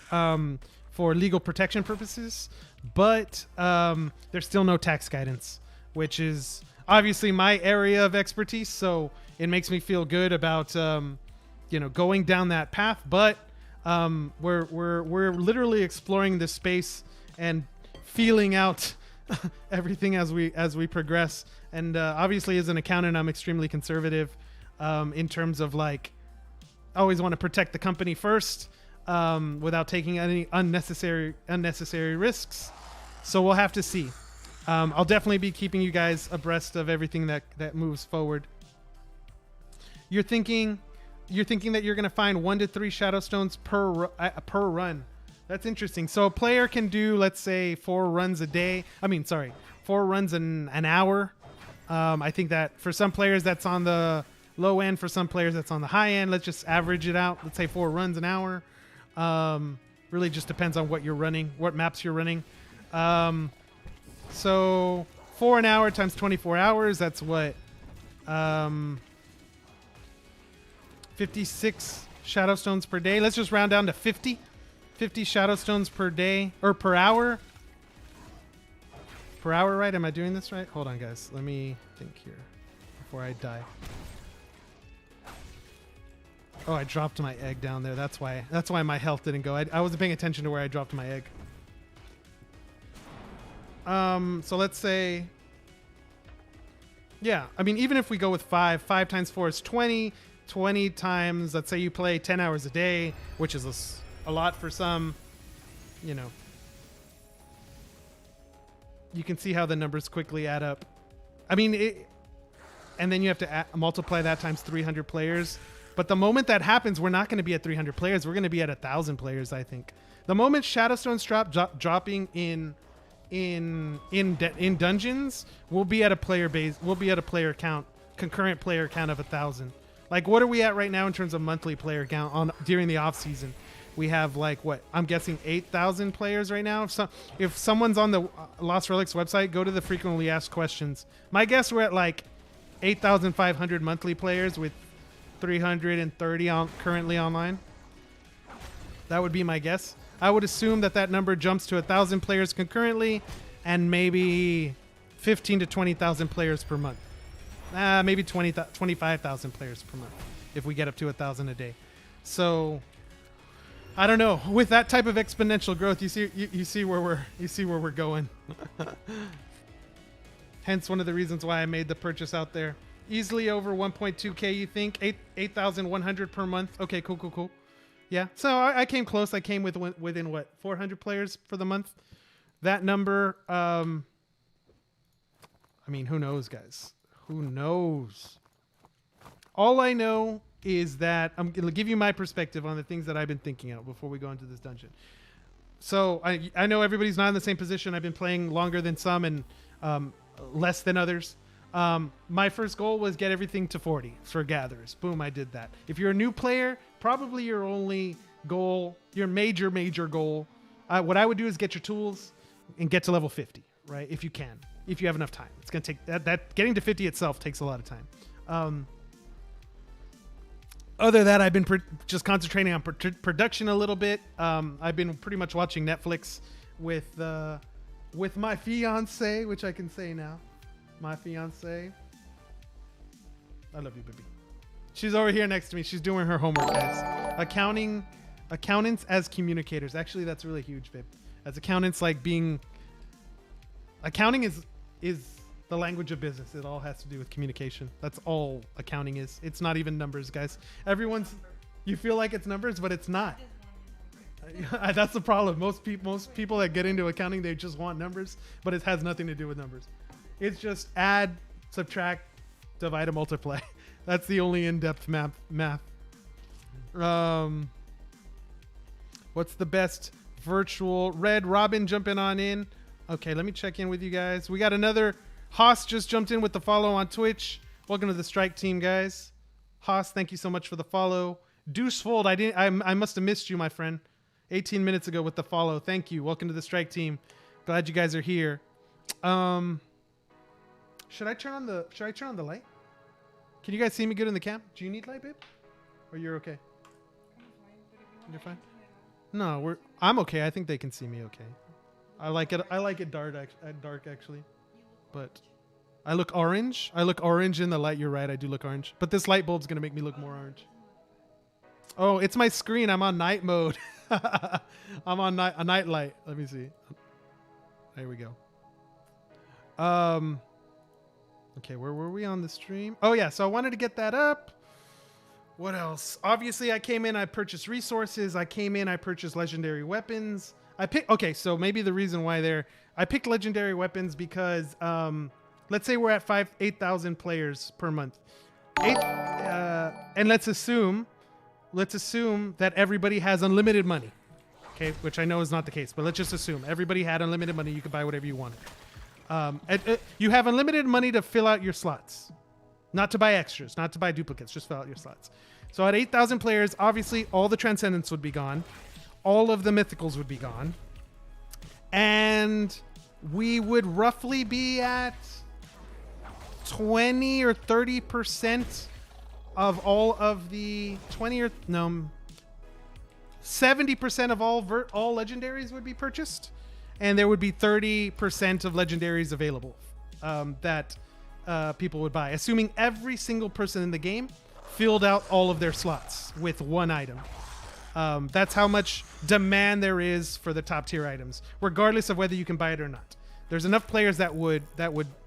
for legal protection purposes. But there's still no tax guidance, which is obviously my area of expertise. So it makes me feel good about going down that path. But we're literally exploring this space and feeling out everything as we progress. And obviously, as an accountant, I'm extremely conservative in terms of like, I always want to protect the company first without taking any unnecessary risks. So we'll have to see. I'll definitely be keeping you guys abreast of everything that moves forward. You're thinking that you're going to find 1 to 3 Shadowstones per run. That's interesting. So a player can do, let's say, 4 runs a day. 4 runs in an hour. I think that for some players that's on the low end. For some players that's on the high end. Let's just average it out. Let's say 4 runs an hour. Really just depends on what you're running, what maps you're running. So 4 an hour times 24 hours. That's what? 56 Shadowstones per day. Let's just round down to 50. 50 Shadowstones per day or per hour. Per hour, right? Am I doing this right? Hold on, guys. Let me think here before I die. Oh, I dropped my egg down there. That's why my health didn't go. I wasn't paying attention to where I dropped my egg. So let's say, yeah, I mean, even if we go with 5 times 4 is 20. 20 times, let's say you play 10 hours a day, which is a lot for some, you can see how the numbers quickly add up. I mean, and then you have to multiply that times 300 players. But the moment that happens, we're not going to be at 300 players. We're going to be at 1,000 players, I think. The moment Shadowstones dropping in dungeons, we'll be at a player base. We'll be at a player count, concurrent player count of 1,000. Like, what are we at right now in terms of monthly player count during the off season? We have like what I'm guessing 8,000 players right now. If someone's on the Lost Relics website, go to the frequently asked questions. My guess we're at like 8,500 monthly players with 330 currently online. That would be my guess. I would assume that number jumps to 1,000 players concurrently, and maybe 15 to 20,000 players per month. Maybe 25,000 players per month if we get up to 1,000 a day. So I don't know. With that type of exponential growth, you see where we're going. Hence one of the reasons why I made the purchase out there. Easily over 1.2K, you think? 8,100 per month. Okay, cool. Yeah. So I came close. I came within what, 400 players for the month. That number. I mean, who knows, guys? Who knows? All I know is that I'm going to give you my perspective on the things that I've been thinking of before we go into this dungeon. So I know everybody's not in the same position. I've been playing longer than some and less than others. My first goal was get everything to 40 for gatherers. Boom, I did that. If you're a new player, probably your only goal, your major goal, what I would do is get your tools and get to level 50, right? If you can. If you have enough time. It's going to take that getting to 50 itself takes a lot of time. Other than that, I've been just concentrating on production a little bit. I've been pretty much watching Netflix with my fiance, which I can say now. My fiance. I love you, baby. She's over here next to me. She's doing her homework, guys. Accountants as communicators. Actually, that's really huge, babe. As accountants, like being... Accounting is the language of business. It all has to do with communication. That's all accounting is. It's not even numbers, guys. You feel like it's numbers, but it's not. That's the problem. Most people that get into accounting, they just want numbers, but it has nothing to do with numbers. It's just add, subtract, divide, and multiply. That's the only in-depth math. What's the best virtual? Red Robin jumping on in. Okay, let me check in with you guys. We got another... Haas just jumped in with the follow on Twitch. Welcome to the Strike team, guys. Haas, thank you so much for the follow. Deucefold, I must have missed you, my friend. 18 minutes ago with the follow. Thank you. Welcome to the Strike team. Glad you guys are here. Should I turn on the light? Can you guys see me good in the cam? Do you need light, babe? Or you're okay? You're fine? No, I'm okay. I think they can see me okay. I like it dark actually. But I look orange. I look orange in the light. You're right. I do look orange. But this light bulb's going to make me look more orange. Oh, it's my screen. I'm on night mode. I'm on a night light. Let me see. There we go. Okay, where were we on the stream? Oh yeah, so I wanted to get that up. What else? Obviously, I came in, I purchased resources. I purchased legendary weapons. Okay, so maybe the reason why I picked legendary weapons because, let's say we're at 8,000 players per month. And let's assume that everybody has unlimited money. Okay, which I know is not the case, but let's just assume everybody had unlimited money. You could buy whatever you wanted. You have unlimited money to fill out your slots, not to buy extras, not to buy duplicates, just fill out your slots. So at 8,000 players, obviously all the transcendence would be gone. All of the mythicals would be gone. And we would roughly be at 20 or 30% of all of the 70% of all legendaries would be purchased. And there would be 30% of legendaries available that people would buy, assuming every single person in the game filled out all of their slots with one item. That's how much demand there is for the top tier items, regardless of whether you can buy it or not. There's enough players that would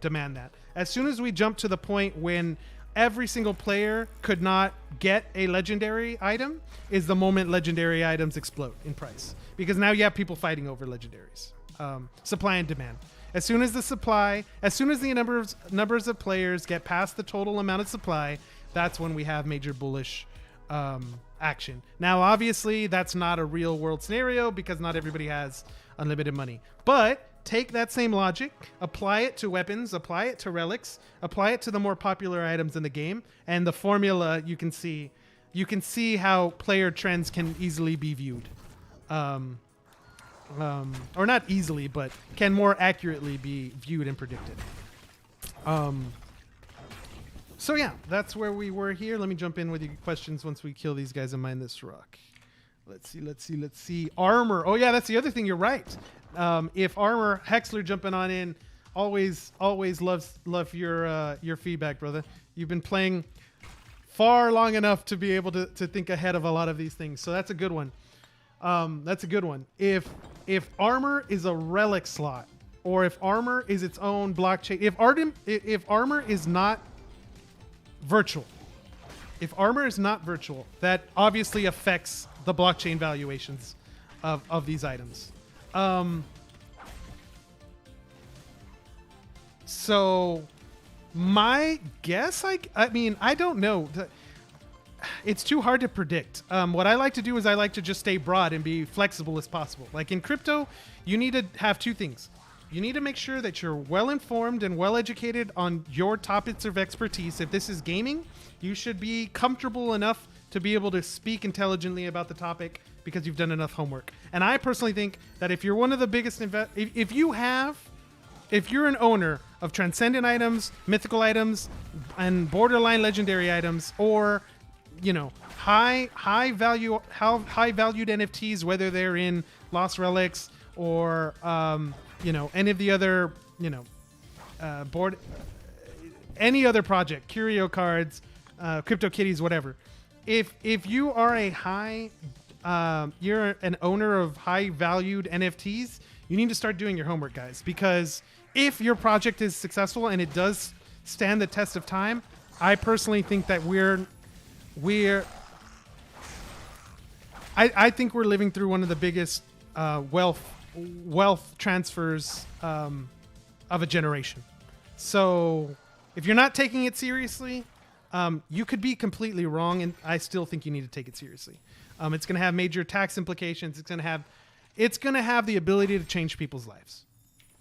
demand that. As soon as we jump to the point when every single player could not get a legendary item is the moment legendary items explode in price, because now you have people fighting over legendaries. Supply and demand. As soon as the numbers of players get past the total amount of supply, that's when we have major bullish action. Now, obviously, that's not a real world scenario because not everybody has unlimited money. But take that same logic, apply it to weapons, apply it to relics, apply it to the more popular items in the game, and the formula you can see how player trends can easily be viewed. Or not easily, but can more accurately be viewed and predicted. So yeah, that's where we were here. Let me jump in with your questions once we kill these guys and mine this rock. Let's see. Armor. Oh yeah, that's the other thing. You're right. If Armor, Hexler jumping on in, always love your feedback, brother. You've been playing far long enough to be able to think ahead of a lot of these things. So that's a good one. If Armor is a relic slot, or if Armor is its own blockchain, if Armor is not virtual, that obviously affects the blockchain valuations of these items. So my guess, I mean, I don't know. It's too hard to predict. What I like to do is I like to just stay broad and be flexible as possible. Like in crypto, you need to have two things. You need to make sure that you're well informed and well educated on your topics of expertise. If this is gaming, you should be comfortable enough to be able to speak intelligently about the topic because you've done enough homework. And I personally think that if you're one of the biggest if you're an owner of transcendent items, mythical items, and borderline legendary items, or high valued NFTs, whether they're in Lost Relics or any of the other any other project, Curio cards, CryptoKitties, whatever. If you are you're an owner of high valued NFTs, you need to start doing your homework, guys, because if your project is successful and it does stand the test of time, I personally think that I think we're living through one of the biggest wealth transfers of a generation. So if you're not taking it seriously, you could be completely wrong, and I still think you need to take it seriously. It's going to have major tax implications. It's going to have the ability to change people's lives.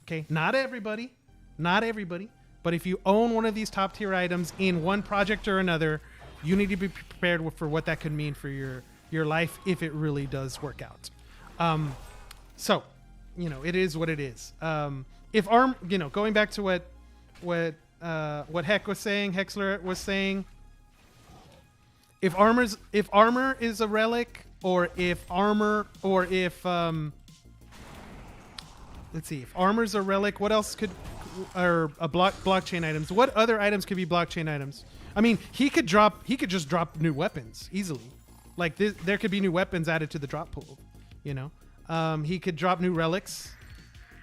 Okay, not everybody, but if you own one of these top tier items in one project or another, you need to be prepared for what that could mean for your life if it really does work out. So, you know, it is what it is. If you know, going back to what Heck was saying, Hexler was saying, if armor is a relic, or if let's see, if armor's a relic, what else could, or a blockchain items? What other items could be blockchain items? I mean, he could just drop new weapons easily. Like there could be new weapons added to the drop pool, you know. He could drop new relics,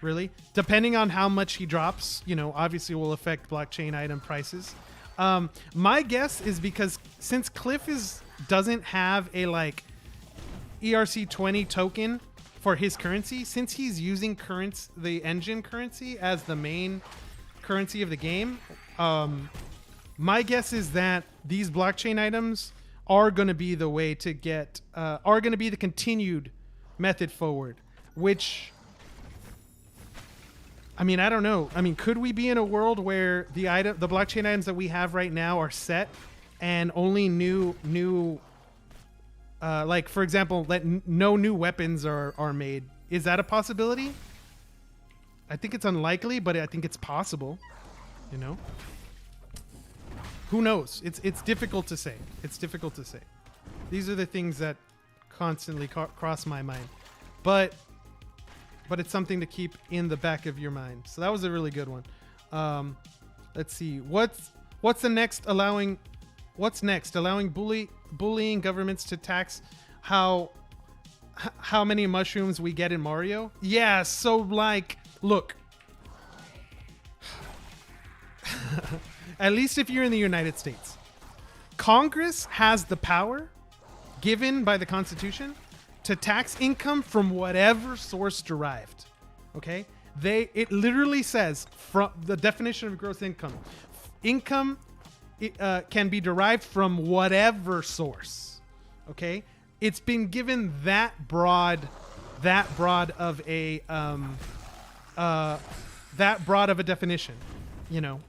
really. Depending on how much he drops, you know, obviously will affect blockchain item prices. My guess is because since Cliff doesn't have a like ERC20 token for his currency, since he's using the Enjin currency as the main currency of the game, my guess is that these blockchain items are going to be the way to get, are going to be the continued method forward, which, I mean, I don't know. I mean, could we be in a world where the blockchain items that we have right now are set and only new like, for example, no new weapons are made? Is that a possibility? I think it's unlikely, but I think it's possible, you know? Who knows? It's difficult to say. It's difficult to say. These are the things that constantly cross my mind. But it's something to keep in the back of your mind. So that was a really good one. Let's see. What's next? Allowing bullying governments to tax how many mushrooms we get in Mario? Yeah, so like, look. At least if you're in the United States, Congress has the power given by the Constitution to tax income from whatever source derived. Okay? It literally says, from the definition of gross income, can be derived from whatever source. Okay? It's been given that broad of a definition, you know.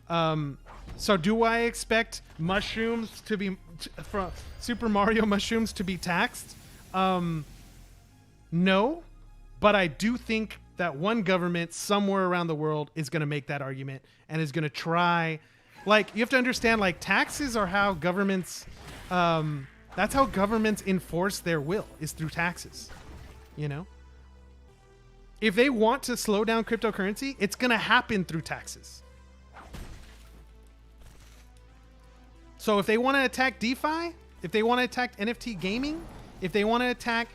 So do I expect mushrooms to be from Super Mario mushrooms to be taxed? No, but I do think that one government somewhere around the world is going to make that argument and is going to try. Like, you have to understand, like, taxes are how governments, that's how governments enforce their will, is through taxes, you know? If they want to slow down cryptocurrency, it's going to happen through taxes. So if they want to attack DeFi, if they want to attack NFT gaming, if they want to attack,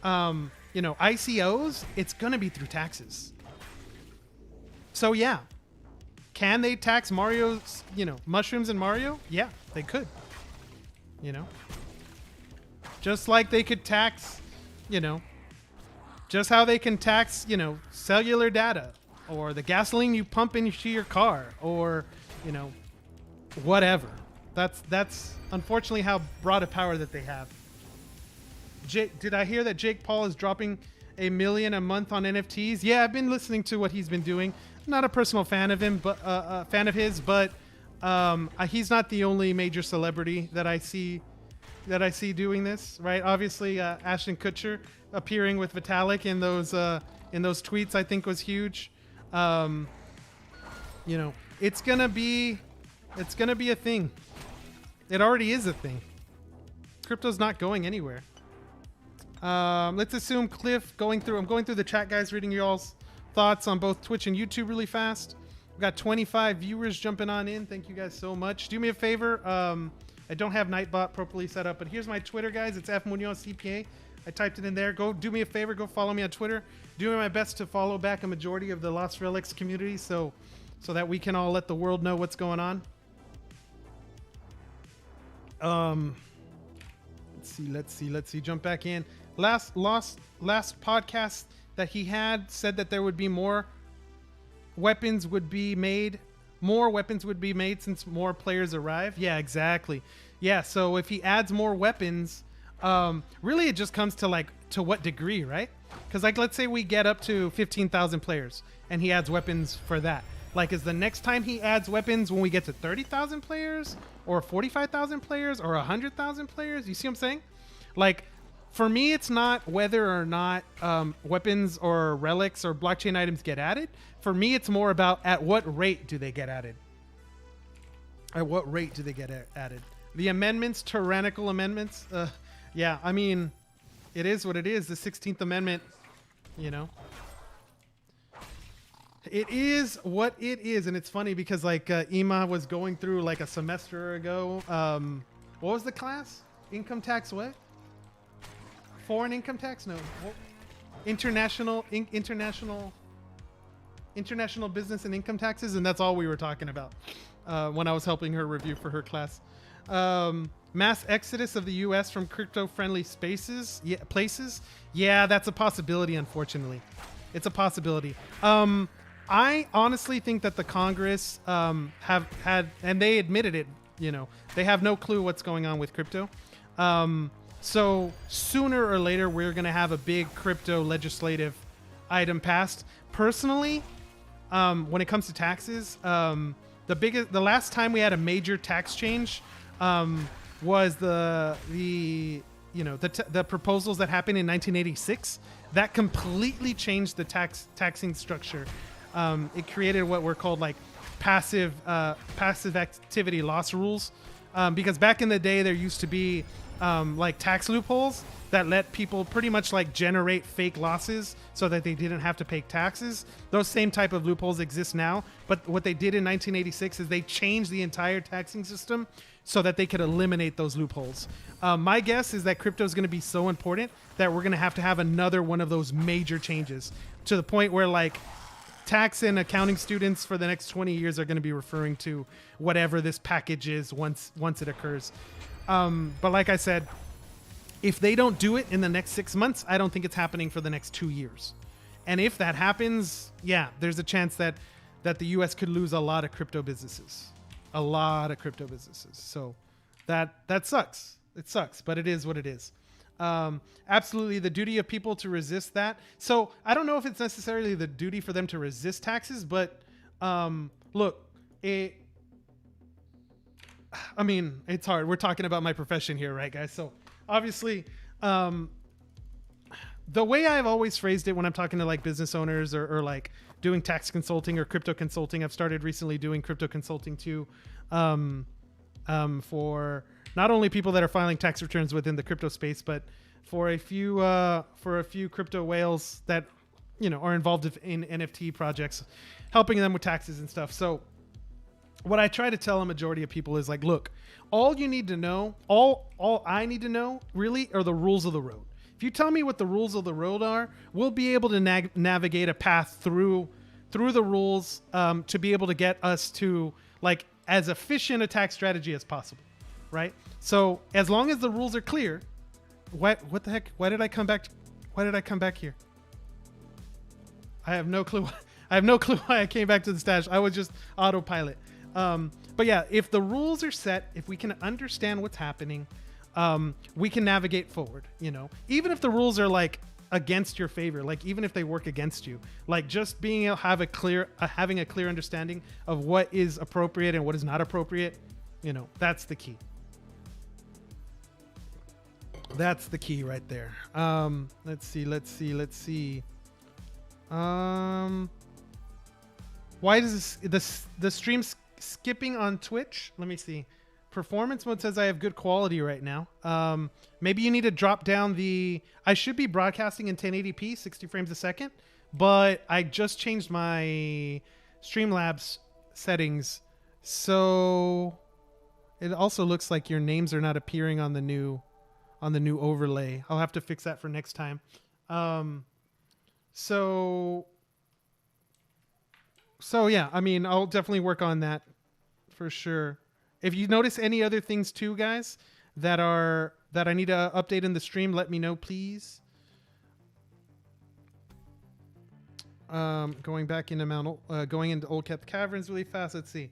you know, ICOs, it's going to be through taxes. So yeah, can they tax Mario's, you know, mushrooms in Mario? Yeah, they could, you know, just like they could tax, you know, just how they can tax, you know, cellular data or the gasoline you pump into your car, or, you know, whatever. That's unfortunately how broad a power that they have. Did I hear that Jake Paul is dropping $1 million a month on NFTs? Yeah, I've been listening to what he's been doing. I'm not a personal fan of him, but fan of his, but he's not the only major celebrity that I see doing this, right? Obviously, Ashton Kutcher appearing with Vitalik in those tweets, I think, was huge. You know, it's gonna be a thing. It already is a thing. Crypto's not going anywhere. Let's assume Cliff I'm going through the chat, guys, reading y'all's thoughts on both Twitch and YouTube really fast. We've got 25 viewers jumping on in. Thank you guys so much. Do me a favor. I don't have Nightbot properly set up, but here's my Twitter, guys. It's FMuñozCPA. I typed it in there. Go do me a favor. Go follow me on Twitter. Doing my best to follow back a majority of the Lost Relics community so that we can all let the world know what's going on. Let's see. Jump back in. Last podcast that he had said that there would be more weapons would be made. More weapons would be made since more players arrive. Yeah, exactly. Yeah, so if he adds more weapons, really it just comes to to what degree, right? Because let's say we get up to 15,000 players and he adds weapons for that. Like, is the next time he adds weapons when we get to 30,000 players or 45,000 players or 100,000 players? You see what I'm saying? Like, for me, it's not whether or not weapons or relics or blockchain items get added. For me, it's more about at what rate do they get added? At what rate do they get added? The amendments, tyrannical amendments. Yeah, I mean, it is what it is. The 16th Amendment, you know. It is what it is, and it's funny because like Ema was going through like a semester ago. What was the class? Income tax what? Foreign income tax? No. What? International business and income taxes, and that's all we were talking about when I was helping her review for her class. Mass exodus of the U.S. from crypto-friendly places. Yeah, that's a possibility. Unfortunately, it's a possibility. I honestly think that the Congress have had, and they admitted it, you know, they have no clue what's going on with crypto. So sooner or later, we're going to have a big crypto legislative item passed. Personally, when it comes to taxes, the last time we had a major tax change was the proposals that happened in 1986 that completely changed the taxing structure. It created what were called like passive activity loss rules, because back in the day there used to be like tax loopholes that let people pretty much like generate fake losses so that they didn't have to pay taxes. Those same type of loopholes exist now, but what they did in 1986 is they changed the entire taxing system so that they could eliminate those loopholes. My guess is that crypto is going to be so important that we're going to have another one of those major changes, to the point where like tax and accounting students for the next 20 years are going to be referring to whatever this package is once it occurs. But like I said, if they don't do it in the next 6 months, I don't think it's happening for the next 2 years. And if that happens, yeah, there's a chance that the US could lose a lot of crypto businesses. A lot of crypto businesses. So that sucks. It sucks, but it is what it is. Absolutely the duty of people to resist that. So I don't know if it's necessarily the duty for them to resist taxes, but look, I mean, it's hard. We're talking about my profession here, right, guys? So obviously, the way I've always phrased it when I'm talking to like business owners or like doing tax consulting or crypto consulting, I've started recently doing crypto consulting too, for not only people that are filing tax returns within the crypto space, but for a few crypto whales that, you know, are involved in NFT projects, helping them with taxes and stuff. So what I try to tell a majority of people is like, look, all you need to know, all I need to know really are the rules of the road. If you tell me what the rules of the road are, we'll be able to navigate a path through the rules to be able to get us to like as efficient a tax strategy as possible, right? So as long as the rules are clear, what the heck? Why did I come back? Why did I come back here? I have no clue. I have no clue why I came back to the stash. I was just autopilot. But yeah, if the rules are set, if we can understand what's happening, we can navigate forward, you know, even if the rules are like against your favor, like even if they work against you, like just being able to have having a clear understanding of what is appropriate and what is not appropriate, you know, that's the key. That's the key right there. Let's see. Why does the stream skipping on Twitch? Let me see. Performance mode says I have good quality right now. Maybe you need to drop down I should be broadcasting in 1080p, 60 frames a second, but I just changed my Streamlabs settings. So it also looks like your names are not appearing on the new overlay. I'll have to fix that for next time. So yeah, I mean, I'll definitely work on that for sure. If you notice any other things too, guys, that I need to update in the stream, let me know, please. Going back into going into Old Kept Caverns really fast. Let's see.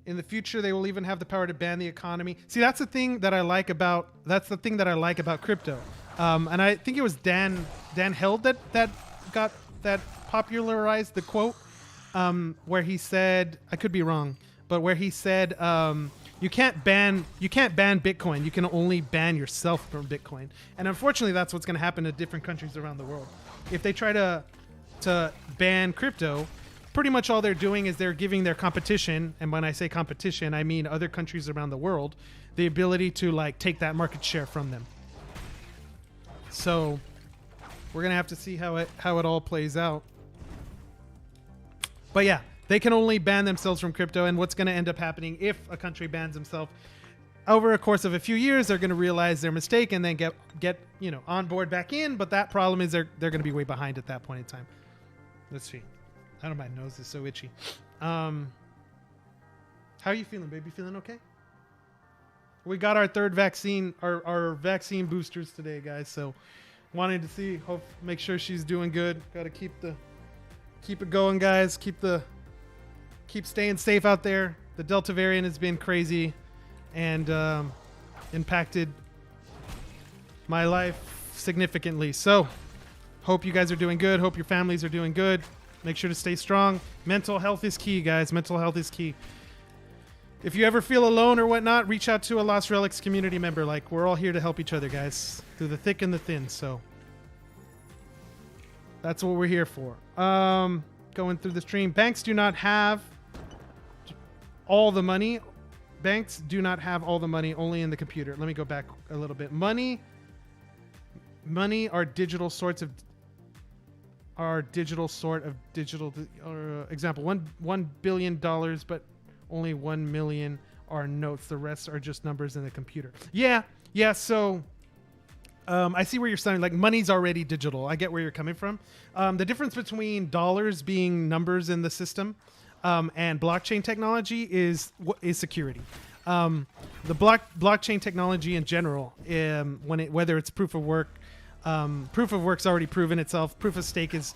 In the future, they will even have the power to ban the economy. See, that's the thing that I like about crypto. And I think it was Dan Held that popularized the quote. where he said, I could be wrong, but where he said you can't ban Bitcoin. You can only ban yourself from Bitcoin. And unfortunately, that's what's going to happen to different countries around the world. If they try to ban crypto, pretty much all they're doing is they're giving their competition, and when I say competition, I mean other countries around the world, the ability to like take that market share from them. So we're gonna have to see how it all plays out. But yeah, they can only ban themselves from crypto, and what's gonna end up happening if a country bans themselves over a course of a few years, they're gonna realize their mistake and then get on board back in. But that problem is they're gonna be way behind at that point in time. Let's see. I don't know, my nose is so itchy. How are you feeling, baby? Feeling okay? We got our third vaccine, our vaccine boosters today, guys. So wanted to see, make sure she's doing good. Got to keep it going, guys. Keep staying safe out there. The Delta variant has been crazy and impacted my life significantly. So hope you guys are doing good. Hope your families are doing good. Make sure to stay strong. Mental health is key, guys. Mental health is key. If you ever feel alone or whatnot, reach out to a Lost Relics community member. Like, we're all here to help each other, guys, through the thick and the thin. So that's what we're here for. Going through the stream. Banks do not have all the money. Banks do not have all the money, only in the computer. Let me go back a little bit. Money are digital sorts of example, $1 billion, but only 1 million are notes. The rest are just numbers in the computer. Yeah. So I see where you're starting. Like, money's already digital. I get where you're coming from. The difference between dollars being numbers in the system and blockchain technology is security. The blockchain technology in general, whether it's proof of work. Proof of work's already proven itself. Proof of stake is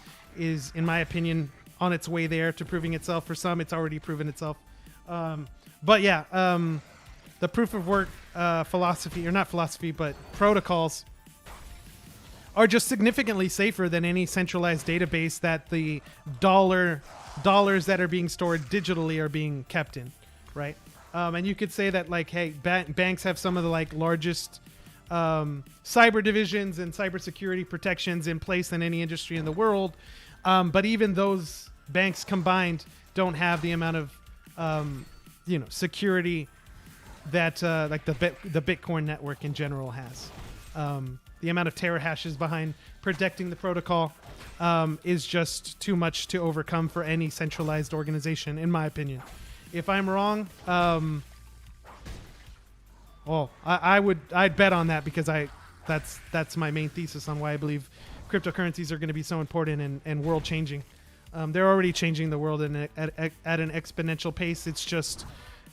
in my opinion on its way there to proving itself. For some, it's already proven itself. But yeah, the proof of work but protocols are just significantly safer than any centralized database that the dollars that are being stored digitally are being kept in, right? And you could say that, like, hey, banks have some of the like largest cyber divisions and cybersecurity protections in place than any industry in the world, but even those banks combined don't have the amount of security that like the Bitcoin network in general has. The amount of terahashes behind protecting the protocol is just too much to overcome for any centralized organization, in my opinion. If I'm wrong, I'd bet on that, because that's my main thesis on why I believe cryptocurrencies are going to be so important and world changing. They're already changing the world at an exponential pace. It's just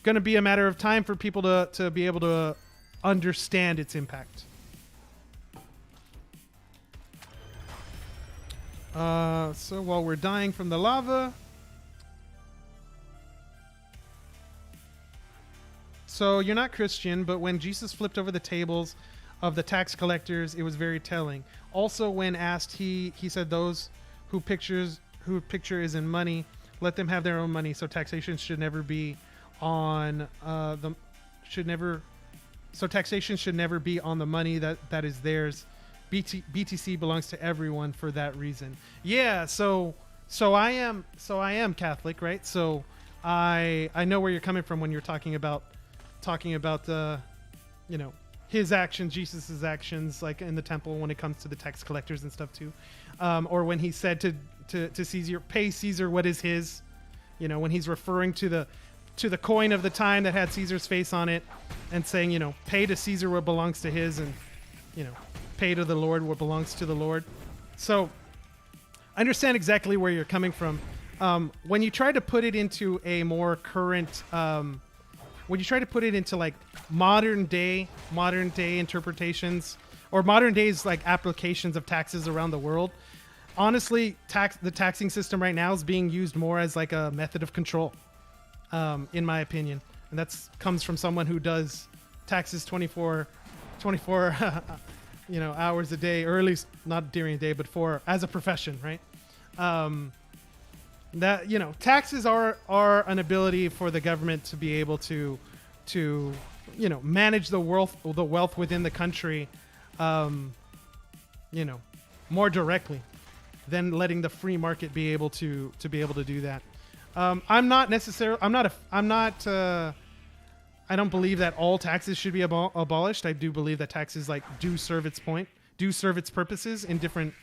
going to be a matter of time for people to be able to understand its impact. So while we're dying from the lava, so you're not Christian, but when Jesus flipped over the tables of the tax collectors, it was very telling. Also, when asked, he said those who picture is in money, let them have their own money. So taxation should never be on taxation should never be on the money that is theirs. BTC belongs to everyone for that reason. Yeah, so I am Catholic, right? So I know where you're coming from when you're talking about his actions, Jesus's actions, like in the temple, when it comes to the tax collectors and stuff too, or when he said to Caesar, pay Caesar what is his, when he's referring to the coin of the time that had Caesar's face on it, and saying, pay to Caesar what belongs to his, and pay to the Lord what belongs to the Lord. So I understand exactly where you're coming from. When you try to put it into a more current, when you try to put it into like modern day interpretations, or modern days like applications of taxes around the world, honestly, the taxing system right now is being used more as like a method of control, in my opinion. And that's comes from someone who does taxes 24 hours a day, or at least not during the day, but as a profession, right? that, you know, taxes are an ability for the government to be able to you know, manage the wealth within the country, you know, more directly than letting the free market be able to do that. I'm not necessarily, I don't believe that all taxes should be abolished. I do believe that taxes like do serve its purposes in different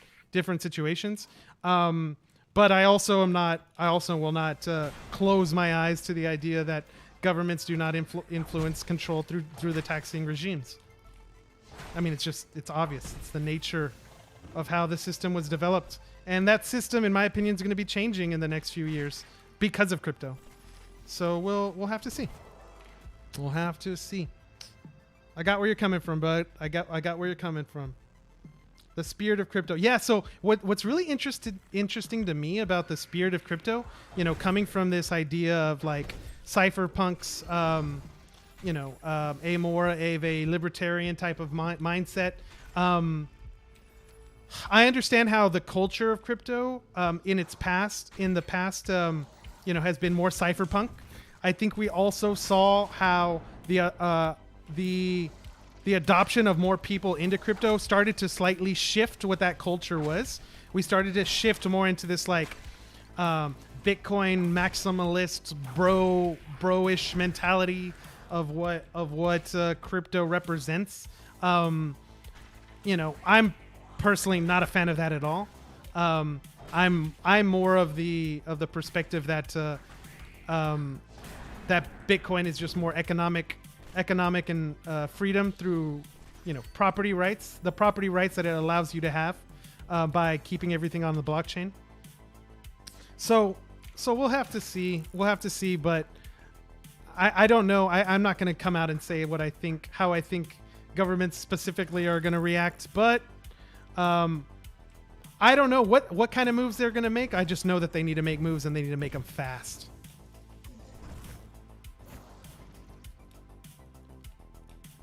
situations. But I also will not close my eyes to the idea that governments do not influence control through the taxing regimes. I mean, it's obvious. It's the nature of how the system was developed. And that system, in my opinion, is going to be changing in the next few years because of crypto. So we'll have to see. We'll have to see. I got where you're coming from, bud. I got where you're coming from. The spirit of crypto. Yeah, so what's really interesting to me about the spirit of crypto, you know, coming from this idea of like cypherpunks, you know, a more of a libertarian type of mindset. I understand how the culture of crypto in the past, you know, has been more cypherpunk. I think we also saw how the adoption of more people into crypto started to slightly shift what that culture was. We started to shift more into this like Bitcoin maximalist bro-ish mentality of what crypto represents. You know, I'm personally not a fan of that at all. I'm more of the perspective that that Bitcoin is just more economic and freedom through, you know, property rights, the property rights that it allows you to have by keeping everything on the blockchain. So we'll have to see. But I don't know. I'm not going to come out and say how I think governments specifically are going to react. But I don't know what kind of moves they're going to make. I just know that they need to make moves and they need to make them fast.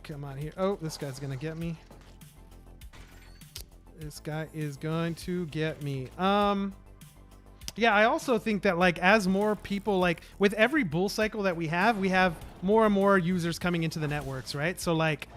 Come on here. Oh, this guy's going to get me. This guy is going to get me. Yeah, I also think that like as more people, like with every bull cycle that we have more and more users coming into the networks, right? So like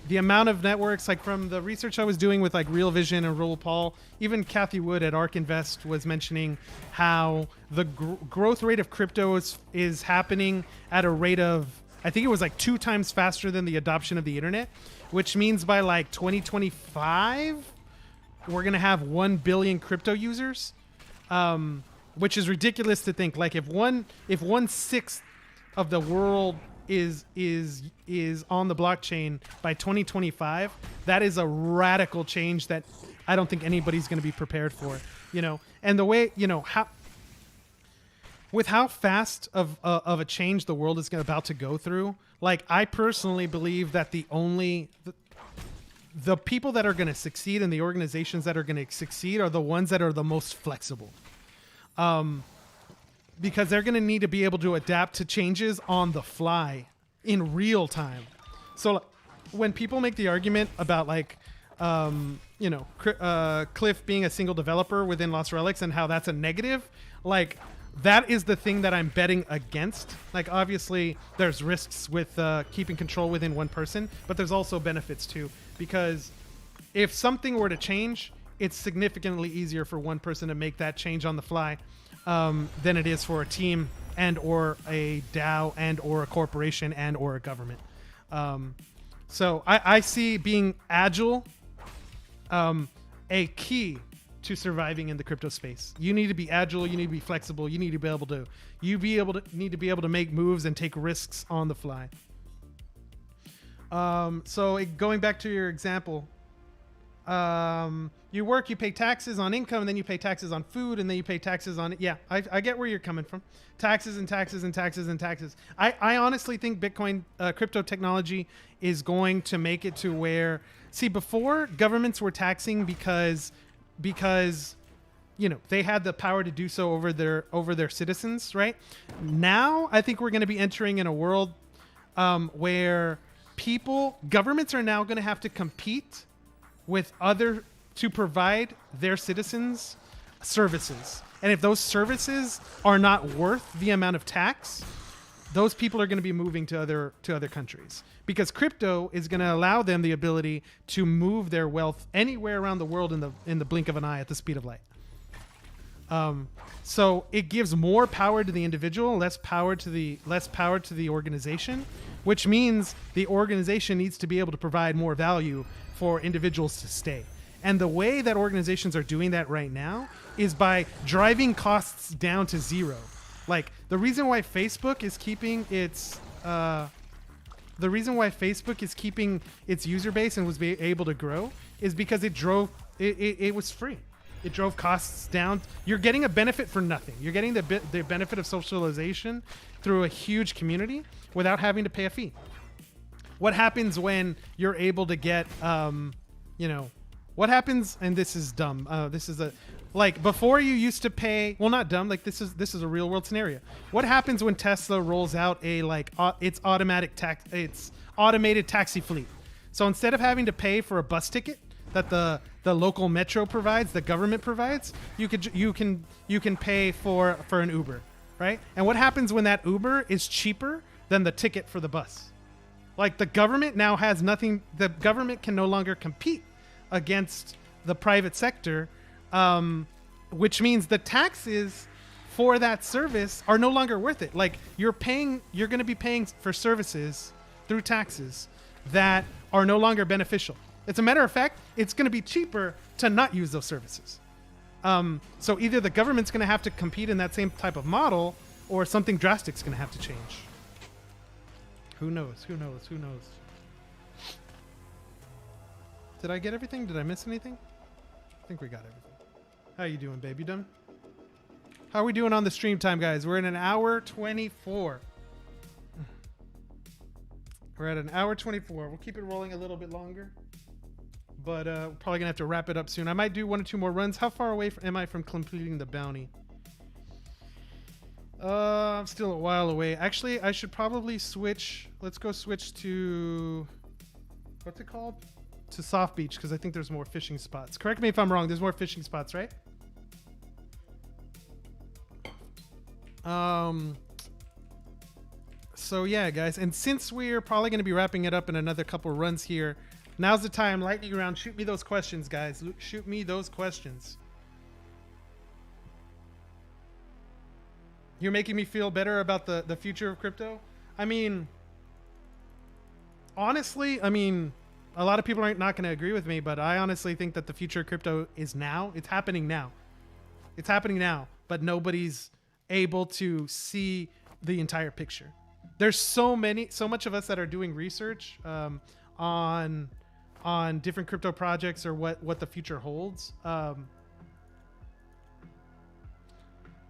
the amount of networks, like from the research I was doing with like Real Vision and Roll Paul, even Kathy Wood at ARK Invest was mentioning how the growth rate of crypto is happening at a rate of, I think it was like 2 times faster than the adoption of the internet, which means by like 2025, we're going to have 1 billion crypto users, which is ridiculous to think. Like if 1/6 of the world is on the blockchain by 2025, that is a radical change that I don't think anybody's going to be prepared for, you know. And the way, you know, how fast of a change the world is about to go through, like I personally believe that the people that are going to succeed and the organizations that are going to succeed are the ones that are the most flexible, because they're going to need to be able to adapt to changes on the fly in real time. So when people make the argument about like, you know, Cliff being a single developer within Lost Relics and how that's a negative, like that is the thing that I'm betting against. Like obviously there's risks with keeping control within one person, but there's also benefits too, because if something were to change, it's significantly easier for one person to make that change on the fly than it is for a team and or a DAO and or a corporation and or a government. So I see being agile a key to surviving in the crypto space. You need to be agile. You need to be flexible. You need to be able to need to be able to make moves and take risks on the fly. So going back to your example, you work, you pay taxes on income, and then you pay taxes on food, and then you pay taxes on it. Yeah, I get where you're coming from. Taxes and taxes and taxes and taxes. I honestly think Bitcoin crypto technology is going to make it to where, see, before governments were taxing because you know they had the power to do so over their citizens, right? Now I think we're going to be entering in a world where governments are now going to have to compete with to provide their citizens services. And if those services are not worth the amount of tax, those people are going to be moving to other countries, because crypto is going to allow them the ability to move their wealth anywhere around the world in the blink of an eye at the speed of light. So it gives more power to the individual, less power to the organization, which means the organization needs to be able to provide more value for individuals to stay. And the way that organizations are doing that right now is by driving costs down to zero. Like, the reason why Facebook is keeping its user base and was able to grow is because it was free. It drove costs down. You're getting a benefit for nothing. You're getting the benefit of socialization through a huge community without having to pay a fee. What happens when you're able to get, what happens, and this is dumb. Before you used to pay, well, not dumb, like this is a real world scenario. What happens when Tesla rolls out its automated taxi fleet? So instead of having to pay for a bus ticket that the local metro provides, the government provides, you can pay for an Uber, right? And what happens when that Uber is cheaper than the ticket for the bus? Like, the government now has nothing. The government can no longer compete against the private sector, which means the taxes for that service are no longer worth it. Like, you're going to be paying for services through taxes that are no longer beneficial. As a matter of fact, it's going to be cheaper to not use those services. So either the government's going to have to compete in that same type of model, or something drastic is going to have to change. Who knows? Who knows? Who knows? Did I get everything? Did I miss anything? I think we got everything. How you doing, babe? You done? How are we doing on the stream time, guys? We're in an hour 24. We're at an hour 24. We'll keep it rolling a little bit longer, but we're probably gonna have to wrap it up soon. I might do 1 or 2 more runs. How far away am I from completing the bounty? I'm still a while away. Actually, I should probably switch. Let's go switch to, what's it called? To Soft Beach, because I think there's more fishing spots. Correct me if I'm wrong. There's more fishing spots, right? So yeah, guys, and since we're probably going to be wrapping it up in another couple runs here, now's the time. Lightning round. Shoot me those questions, guys. Shoot me those questions. You're making me feel better about the future of crypto. I mean, honestly, a lot of people are not going to agree with me, but I honestly think that the future of crypto is now. It's happening now. It's happening now, but nobody's able to see the entire picture. There's so much of us that are doing research on different crypto projects or what the future holds.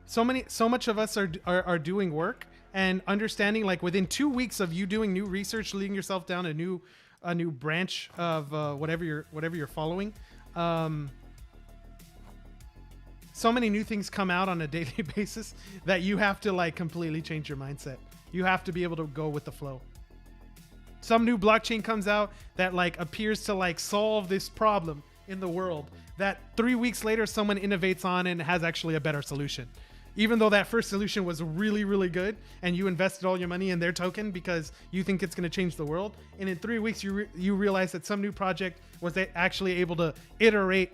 So much of us are doing work and understanding, like, within 2 weeks of you doing new research, leading yourself down a new branch of whatever you're following. So many new things come out on a daily basis that you have to, like, completely change your mindset. You have to be able to go with the flow. Some new blockchain comes out that, like, appears to, like, solve this problem in the world that 3 weeks later someone innovates on and has actually a better solution. Even though that first solution was really, really good and you invested all your money in their token because you think it's going to change the world, and in 3 weeks you realize that some new project was actually able to iterate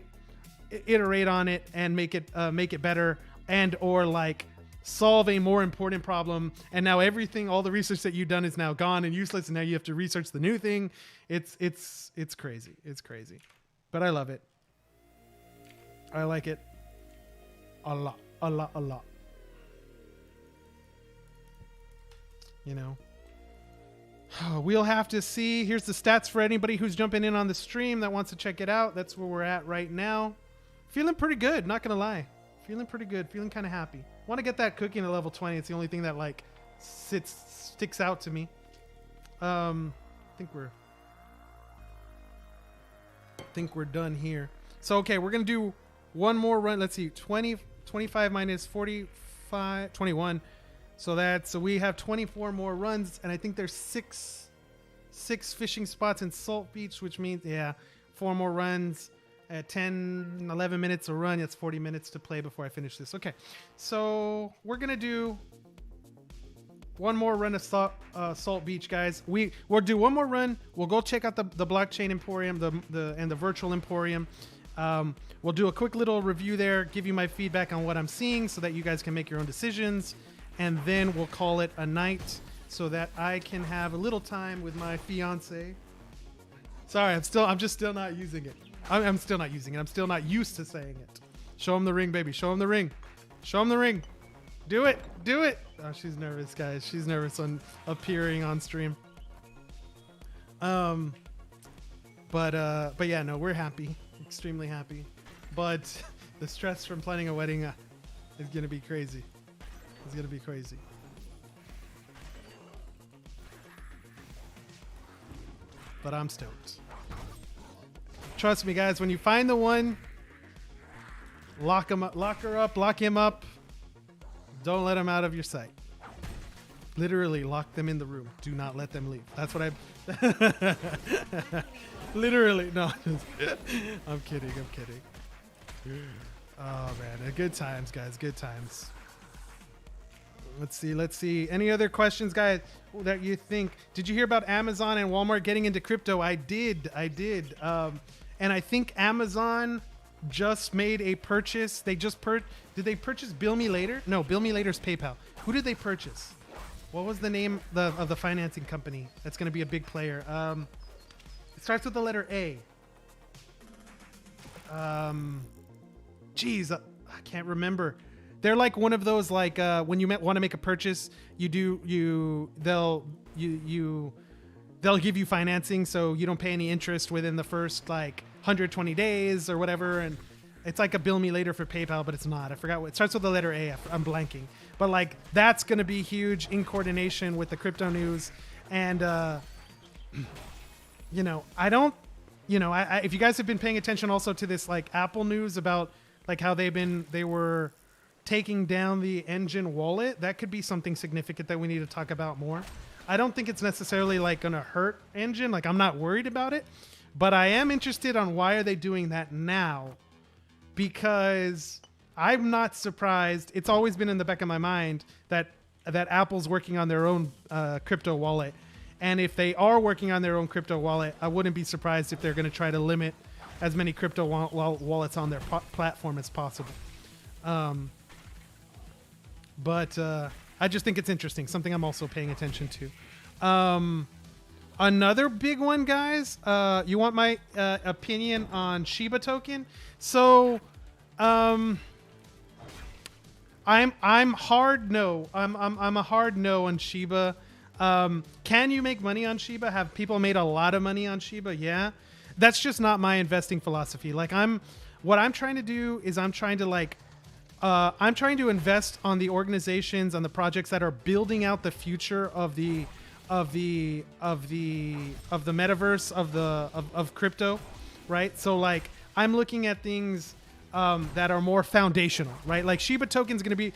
on it and make it better, and or, like, solve a more important problem, and now all the research that you've done is now gone and useless, and now you have to research the new thing. It's crazy. It's crazy, but I love it. I like it a lot. You know, we'll have to see. Here's the stats for anybody who's jumping in on the stream that wants to check it out. That's where we're at right now. Feeling pretty good, not gonna lie. Feeling pretty good. Feeling kind of happy. Want to get that cooking at level 20. It's the only thing that, like, sticks out to me. I think we're done here. So, okay, we're gonna do one more run. Let's see, 25 minus 45, 21. So we have 24 more runs, and I think there's six fishing spots in Salt Beach, which means, yeah, 4 more runs. At 10, 11 minutes a run, it's 40 minutes to play before I finish this. Okay, so we're gonna do one more run of Salt Beach, guys. We'll do one more run. We'll go check out the blockchain emporium, and the virtual emporium. We'll do a quick little review there, give you my feedback on what I'm seeing, so that you guys can make your own decisions, and then we'll call it a night, so that I can have a little time with my fiance. Sorry, I'm just still not using it. I'm still not using it. I'm still not used to saying it. Show him the ring, baby. Show him the ring. Show him the ring. Do it. Do it. Oh, she's nervous, guys. She's nervous on appearing on stream. But yeah, no, we're happy. Extremely happy. But the stress from planning a wedding is going to be crazy. It's going to be crazy. But I'm stoked. Trust me, guys, when you find the one, lock him up, lock her up, lock him up. Don't let him out of your sight. Literally lock them in the room. Do not let them leave. That's what I literally, no. I'm kidding. I'm kidding. Oh man, good times, guys. Good times. Let's see. Any other questions, guys, that you think? Did you hear about Amazon and Walmart getting into crypto? I did. And I think Amazon just made a purchase. They just did they purchase Bill Me Later? No, Bill Me Later's PayPal. Who did they purchase? What was the name of the financing company that's going to be a big player? It starts with the letter A. Geez, I can't remember. They're like one of those, like when you want to make a purchase, they'll give you financing, so you don't pay any interest within the first like 120 days or whatever. And it's like a Bill Me Later for PayPal, but it's not. I forgot what it starts with the letter A. I'm blanking. But like that's going to be huge in coordination with the crypto news. And you know, if you guys have been paying attention also to this like Apple news about like how they were taking down the Enjin wallet, that could be something significant that we need to talk about more. I don't think it's necessarily like going to hurt Enjin. Like I'm not worried about it, but I am interested on why are they doing that now? Because I'm not surprised. It's always been in the back of my mind that Apple's working on their own crypto wallet. And if they are working on their own crypto wallet, I wouldn't be surprised if they're going to try to limit as many crypto wallets on their platform as possible. But I just think it's interesting. Something I'm also paying attention to. Another big one, guys. You want my opinion on Shiba token? So, I'm hard no. I'm a hard no on Shiba. Can you make money on Shiba? Have people made a lot of money on Shiba? Yeah. That's just not my investing philosophy. Like what I'm trying to do is I'm trying to invest on the organizations, on the projects that are building out the future of the metaverse of crypto, right? So like I'm looking at things that are more foundational, right? Like Shiba token's going to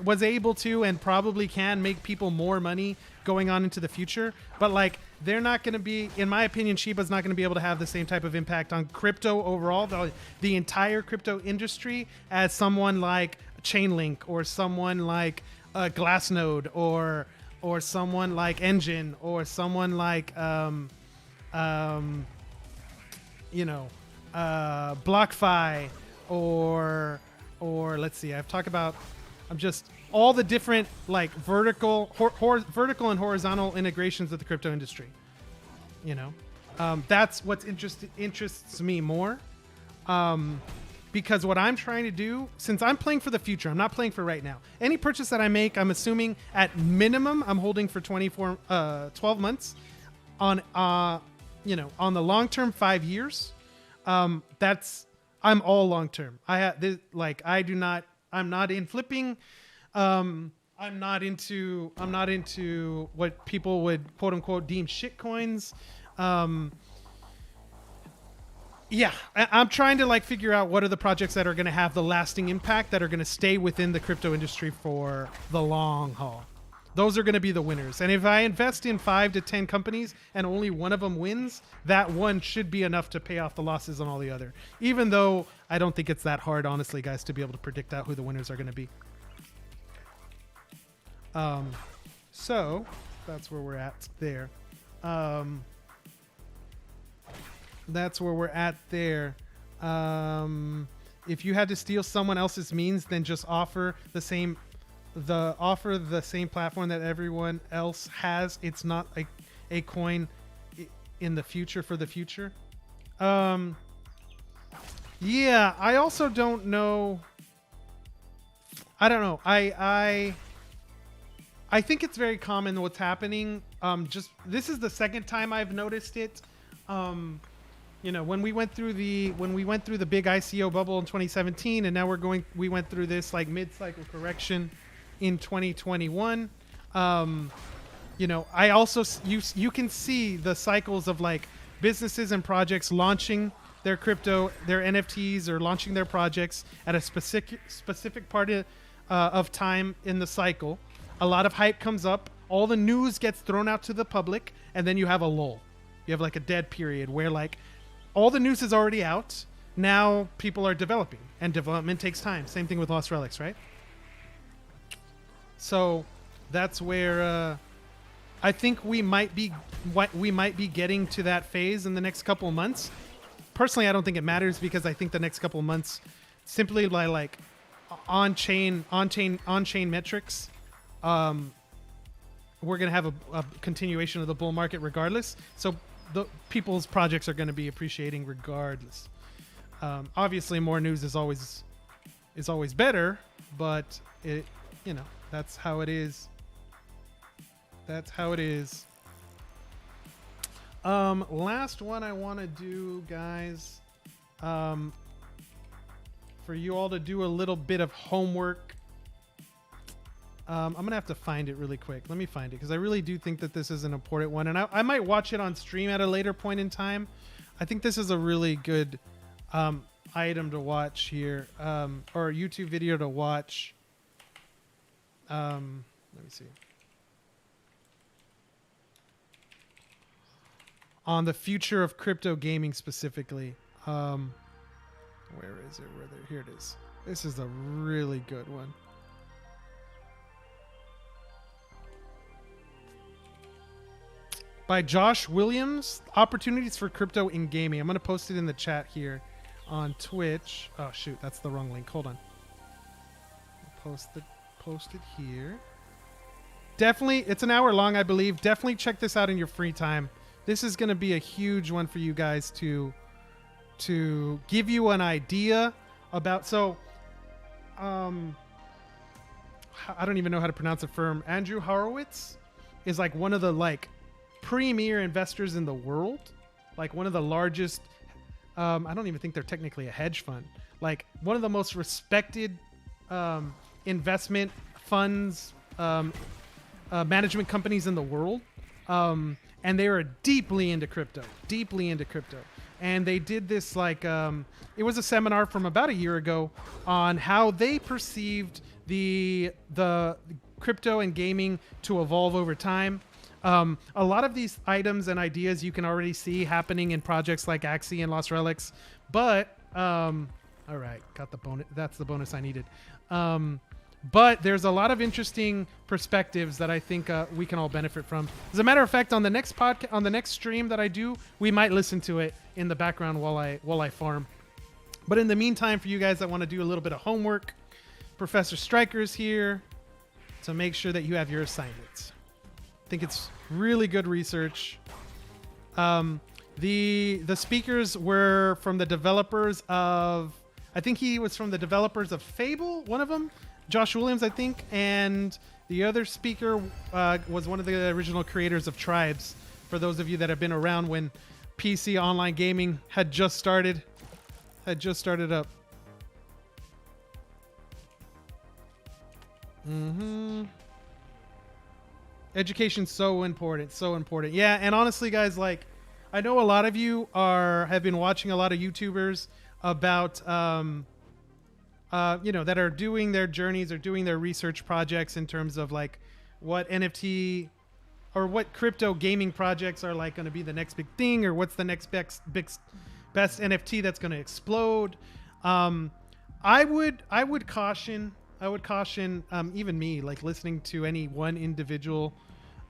was able to and probably can make people more money going on into the future, but like they're not going to be, in my opinion, Shiba's not going to be able to have the same type of impact on crypto overall, the entire crypto industry, as someone like Chainlink or someone like Glassnode or someone like Enjin or someone like BlockFi or let's see, I'm just all the different like vertical and horizontal integrations of the crypto industry. That's what interests me more. Because what I'm trying to do, since I'm playing for the future, I'm not playing for right now. Any purchase that I make, I'm assuming at minimum I'm holding for 12 months. On on the long term, 5 years. I'm all long term. I'm not in flipping. I'm not into what people would quote unquote deem shit coins. Yeah, I'm trying to like figure out what are the projects that are going to have the lasting impact, that are going to stay within the crypto industry for the long haul. Those are going to be the winners. And if I invest in 5 to 10 companies and only one of them wins, that one should be enough to pay off the losses on all the other. Even though I don't think it's that hard, honestly, guys, to be able to predict out who the winners are going to be. So that's where we're at there. That's where we're at there. If you had to steal someone else's means, then just offer the same platform that everyone else has. It's not a coin in the future for the future. Yeah, I also don't know. I don't know. I think it's very common what's happening. Just this is the second time I've noticed it. You know, when we went through the big ICO bubble in 2017, and now we went through this like mid-cycle correction in 2021. You know, I also you can see the cycles of like businesses and projects launching their crypto, their NFTs, or launching their projects at a specific part of time in the cycle. A lot of hype comes up, all the news gets thrown out to the public, and then you have a lull. You have like a dead period where like all the news is already out. Now people are developing, and development takes time. Same thing with Lost Relics, right? So that's where I think we might be getting to that phase in the next couple of months. Personally, I don't think it matters because I think the next couple of months, simply by like on-chain metrics, we're gonna have a continuation of the bull market regardless. So the people's projects are going to be appreciating regardless. Obviously, more news is always better, but it, you know, that's how it is. That's how it is. Last one I want to do, guys, for you all to do a little bit of homework. I'm going to have to find it really quick. Let me find it because I really do think that this is an important one. And I might watch it on stream at a later point in time. I think this is a really good item to watch here, or a YouTube video to watch. Let me see. On the future of crypto gaming specifically. Where is it? Here it is. This is a really good one. By Josh Williams, Opportunities for Crypto in Gaming. I'm going to post it in the chat here on Twitch. Oh, shoot. That's the wrong link. Hold on. Post it here. Definitely. It's an hour long, I believe. Definitely check this out in your free time. This is going to be a huge one for you guys to give you an idea about. So, I don't even know how to pronounce the firm. Andrew Horowitz is like one of the like premier investors in the world, like one of the largest. I don't even think they're technically a hedge fund. Like one of the most respected investment funds, management companies in the world, and they are deeply into crypto. And they did this like it was a seminar from about a year ago on how they perceived the crypto and gaming to evolve over time. A lot of these items and ideas you can already see happening in projects like Axie and Lost Relics, but all right, got the bonus. That's the bonus I needed. But there's a lot of interesting perspectives that I think we can all benefit from. As a matter of fact, on the next on the next stream that I do, we might listen to it in the background while I farm. But in the meantime, for you guys that want to do a little bit of homework, Professor Striker's here to make sure that you have your assignments. I think it's really good research. The speakers were from the developers of, I think he was from the developers of Fable, one of them, Josh Williams, I think, and the other speaker was one of the original creators of Tribes. For those of you that have been around when PC online gaming had just started up. Education's so important. Yeah, and honestly, guys, like, I know a lot of you have been watching a lot of YouTubers about, that are doing their journeys or doing their research projects in terms of like what NFT or what crypto gaming projects are like going to be the next big thing, or what's the next best NFT that's going to explode. I would caution even me, like listening to any one individual,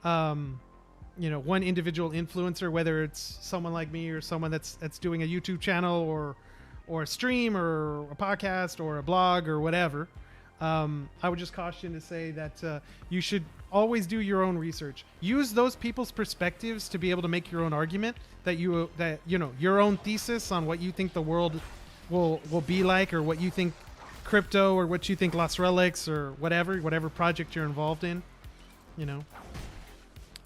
one individual influencer, whether it's someone like me or someone that's doing a YouTube channel or a stream or a podcast or a blog or whatever. I would just caution to say that you should always do your own research. Use those people's perspectives to be able to make your own argument, your own thesis on what you think the world will be like, or what you think crypto, or what you think Lost Relics, or whatever project you're involved in.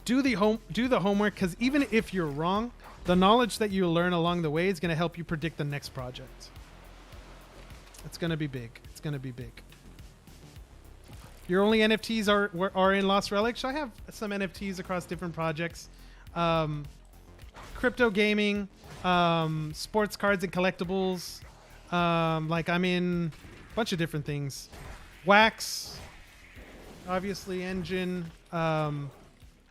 Do the homework, because even if you're wrong, the knowledge that you learn along the way is going to help you predict the next project. It's going to be big. It's going to be big. Your only NFTs are in Lost Relics. I have some NFTs across different projects. Crypto gaming, sports cards and collectibles. Like I'm in a bunch of different things. Wax, obviously Enjin,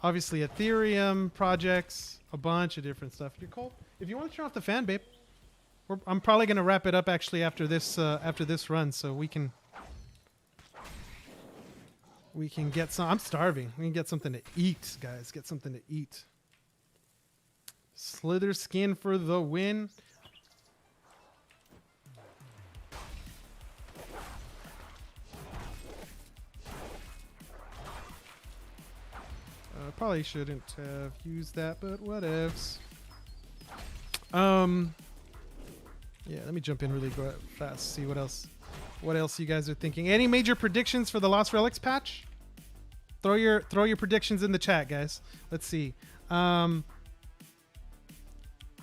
obviously Ethereum projects, a bunch of different stuff. You're cold. If you want to turn off the fan, babe, I'm probably going to wrap it up actually after this run, so we can get some. I'm starving. We can get something to eat, guys. Get something to eat. Slither skin for the win. Probably shouldn't have used that, but whatevs. Yeah, let me jump in really fast, see what else you guys are thinking. Any major predictions for the Lost Relics patch? Throw your predictions in the chat, guys. Let's see. You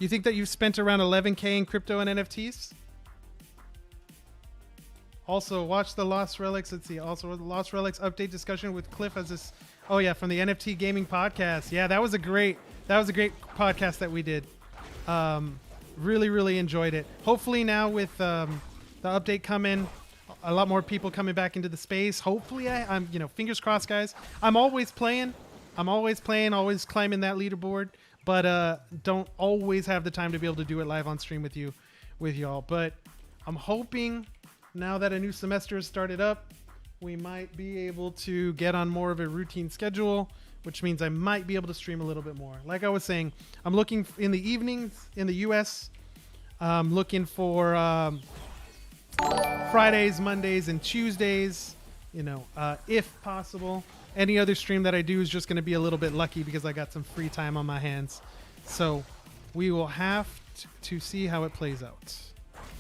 think that you've spent around 11K in crypto and NFTs? Also, watch the Lost Relics. Let's see. Also, the Lost Relics update discussion with Cliff as this. Oh yeah, from the NFT gaming podcast. Yeah, that was a great podcast that we did. Really enjoyed it. Hopefully now with the update coming, a lot more people coming back into the space. Hopefully I'm fingers crossed, guys. I'm always playing, always climbing that leaderboard, but don't always have the time to be able to do it live on stream with y'all. But I'm hoping now that a new semester has started up, we might be able to get on more of a routine schedule, which means I might be able to stream a little bit more. Like I was saying, I'm looking in the evenings in the US. I'm looking for Fridays, Mondays, and Tuesdays, if possible. Any other stream that I do is just going to be a little bit lucky because I got some free time on my hands. So we will have to see how it plays out.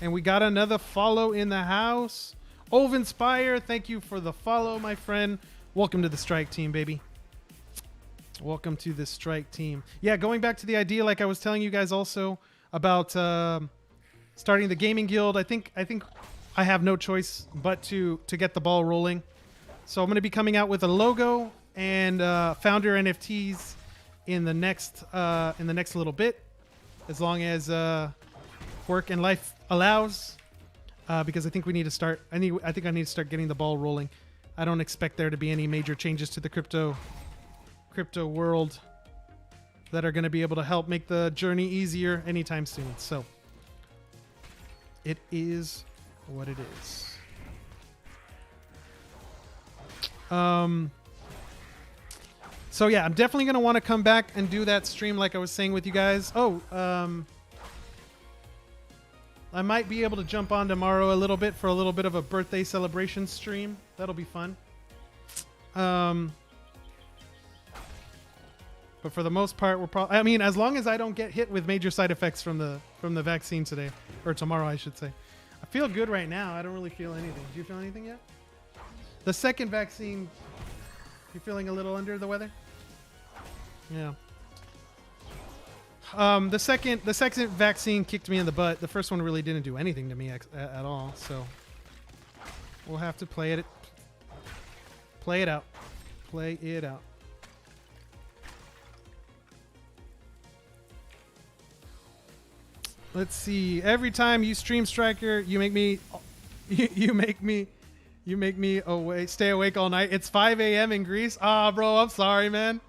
And we got another follow in the house. Ovenspire, thank you for the follow, my friend. Welcome to the Strike team, baby. Welcome to the Strike team. Yeah, going back to the idea, like I was telling you guys also about starting the gaming guild. I think I have no choice but to get the ball rolling. So I'm going to be coming out with a logo and founder NFTs in the next little bit, as long as work and life allows. Because I think we need to start. I think I need to start getting the ball rolling. I don't expect there to be any major changes to the crypto world that are going to be able to help make the journey easier anytime soon. So it is what it is. So yeah, I'm definitely going to want to come back and do that stream like I was saying with you guys. I might be able to jump on tomorrow a little bit for a little bit of a birthday celebration stream. That'll be fun. But for the most part, as long as I don't get hit with major side effects from the vaccine today, or tomorrow, I should say. I feel good right now. I don't really feel anything. Do you feel anything yet? The second vaccine, you feeling a little under the weather? Yeah. The second vaccine kicked me in the butt. The first one really didn't do anything to me at all. So we'll have to play it out. Play it out. Let's see. Every time you stream Striker, you make me You make me stay awake all night. It's 5 a.m. in Greece. Ah, bro, I'm sorry, man.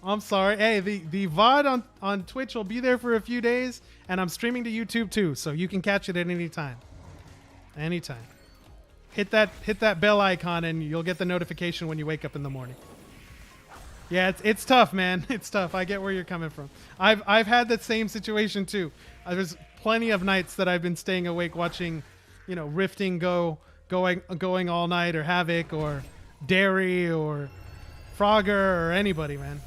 I'm sorry. Hey, the VOD on Twitch will be there for a few days, and I'm streaming to YouTube too, so you can catch it at any time. Anytime. Hit that bell icon, and you'll get the notification when you wake up in the morning. Yeah, it's tough, man. It's tough. I get where you're coming from. I've had that same situation too. There's plenty of nights that I've been staying awake watching, Rifting going all night, or Havoc, or Dairy, or Frogger, or anybody, man.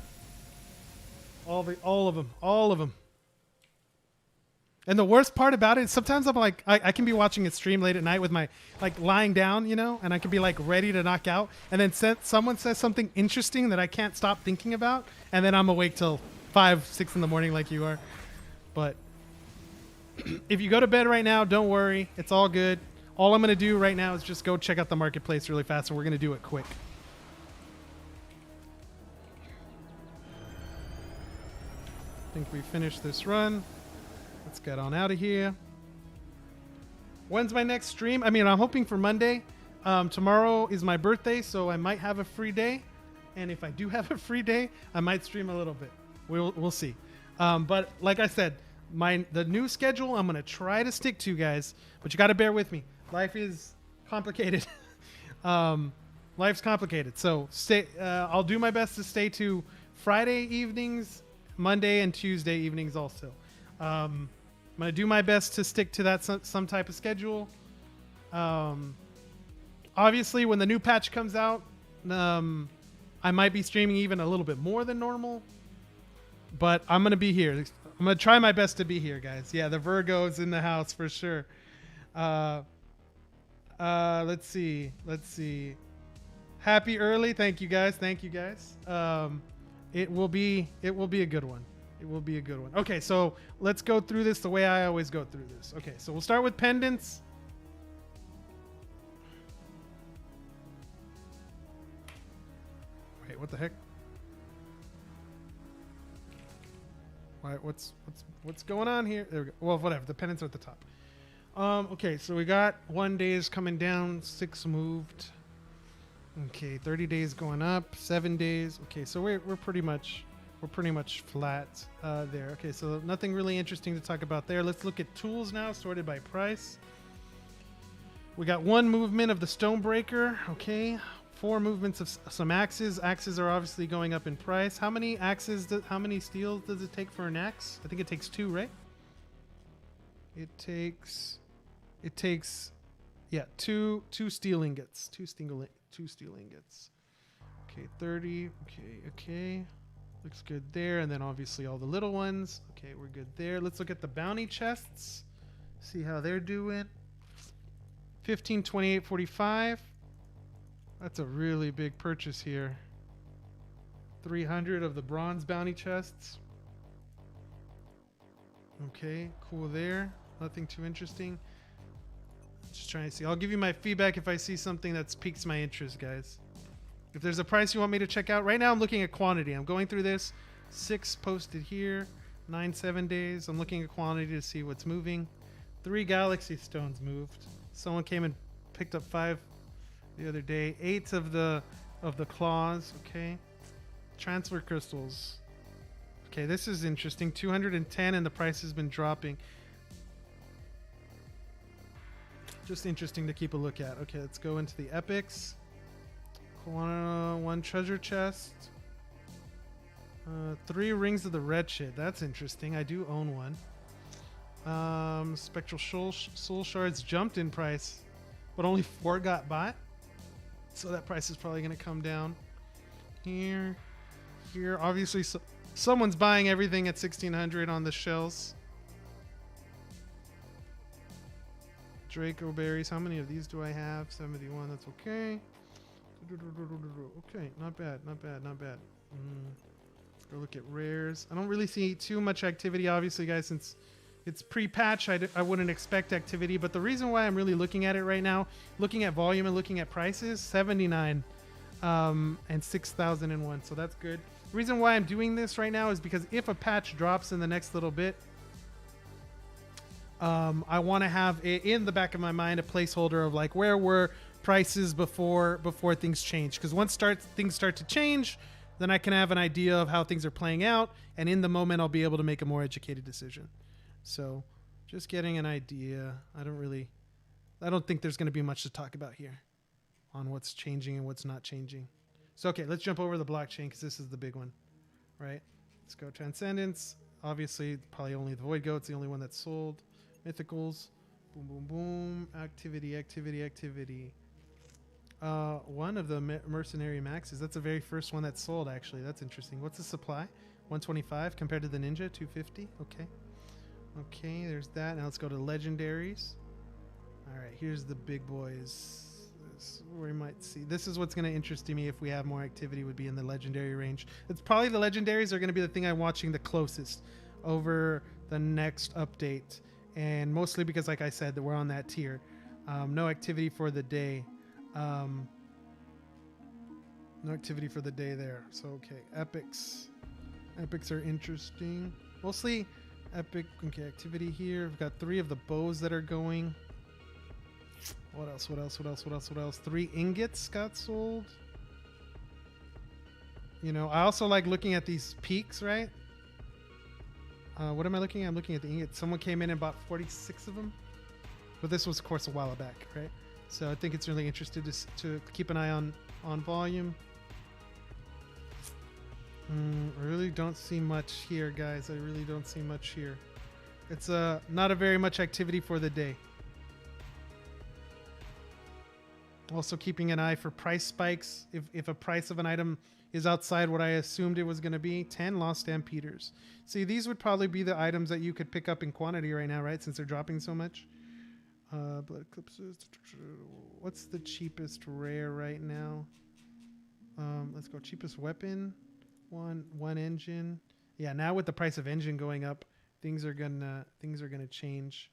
All of them. And the worst part about it is sometimes I'm like, I can be watching a stream late at night with my, lying down, and I can be ready to knock out. And then someone says something interesting that I can't stop thinking about. And then I'm awake till 5, 6 in the morning like you are. But if you go to bed right now, don't worry. It's all good. All I'm going to do right now is just go check out the marketplace really fast. And we're going to do it quick. I think we finished this run. Let's get on out of here. When's my next stream? I mean, I'm hoping for Monday. Tomorrow is my birthday, so I might have a free day. And if I do have a free day, I might stream a little bit. We'll see. But like I said, the new schedule I'm gonna try to stick to, guys. But you got to bear with me. Life is complicated. Life's complicated. So I'll do my best to stay to Friday evenings, Monday and Tuesday evenings also. I'm going to do my best to stick to that some type of schedule. Obviously, when the new patch comes out, I might be streaming even a little bit more than normal. But I'm going to be here. I'm going to try my best to be here, guys. Yeah, the Virgo's in the house for sure. Let's see. Happy early. Thank you, guys. It will be a good one. It will be a good one. Okay, so let's go through this the way I always go through this. Okay, so we'll start with pendants. Wait, what the heck? Why? What's going on here? There we go. Well, whatever. The pendants are at the top. Okay, so we got 1 days coming down, 6 moved. Okay, 30 days going up, 7 days. Okay, so we're pretty much flat there. Okay, so nothing really interesting to talk about there. Let's look at tools now, sorted by price. We got 1 movement of the Stonebreaker. Okay, 4 movements of some axes. Axes are obviously going up in price. How many steels does it take for an axe? I think it takes 2, right? It takes, yeah, two steel ingots. 2 steel ingots. Okay, 30. Okay. Looks good there. And then obviously all the little ones. Okay, we're good there. Let's look at the bounty chests. See how they're doing. 15, 28, 45. That's a really big purchase here. 300 of the bronze bounty chests. Okay, cool there. Nothing too interesting. Just trying to see. I'll give you my feedback if I see something that's piques my interest, guys. If there's a price you want me to check out. Right now I'm looking at quantity. I'm going through this. 6 posted here. 9, 7 days. I'm looking at quantity to see what's moving. 3 galaxy stones moved. Someone came and picked up 5 the other day. 8 of the claws. Okay. Transfer crystals. Okay, this is interesting. 210 and the price has been dropping. Just interesting to keep a look at. Okay, let's go into the epics. 1 treasure chest. 3 rings of the red shit. That's interesting. I do own one. Spectral soul shards jumped in price, but only 4 got bought. So that price is probably going to come down. Here. Obviously, someone's buying everything at 1600 on the shells. Draco berries. How many of these do I have? 71. That's okay. Okay, not bad. Let's go look at rares. I don't really see too much activity, obviously, guys, since it's pre-patch. I wouldn't expect activity, but the reason why I'm really looking at it right now, looking at volume and looking at prices, 79 and 6,001. So that's good. The reason why I'm doing this right now is because if a patch drops in the next little bit, I want to have in the back of my mind a placeholder of like where prices before things change. Because once things start to change, then I can have an idea of how things are playing out, and in the moment I'll be able to make a more educated decision. So just getting an idea. I don't think there's going to be much to talk about here on what's changing and what's not changing. So okay, let's jump over the blockchain because this is the big one, right? Let's go Transcendence. Obviously, probably only the Void Goat's the only one that's sold. Mythicals. Boom, boom, boom. Activity. One of the Mercenary Maxes. That's the very first one that's sold, actually. That's interesting. What's the supply? 125 compared to the Ninja, 250. Okay. Okay, there's that. Now let's go to Legendaries. All right, here's the big boys. This is where we might see. This is what's going to interest me if we have more activity, would be in the Legendary range. It's probably the Legendaries are going to be the thing I'm watching the closest over the next update. And mostly because, like I said, that we're on that tier. No activity for the day. No activity for the day there. So, okay. Epics. Epics are interesting. Mostly epic. Okay, activity here. We've got 3 of the bows that are going. What else? 3 ingots got sold. You know, I also like looking at these peaks, right? What am I looking at? I'm looking at the ingots. Someone came in and bought 46 of them. But this was, of course, a while back, right? So I think it's really interesting to keep an eye on volume. I really don't see much here, guys. I really don't see much here. It's not a very much activity for the day. Also keeping an eye for price spikes. If a price of an item is outside what I assumed it was going to be. 10 Lost Stampeders. See, these would probably be the items that you could pick up in quantity right now, right? Since they're dropping so much. Blood Eclipses. What's the cheapest rare right now? Let's go cheapest weapon. One Enjin. Yeah, now with the price of Enjin going up, things are gonna change.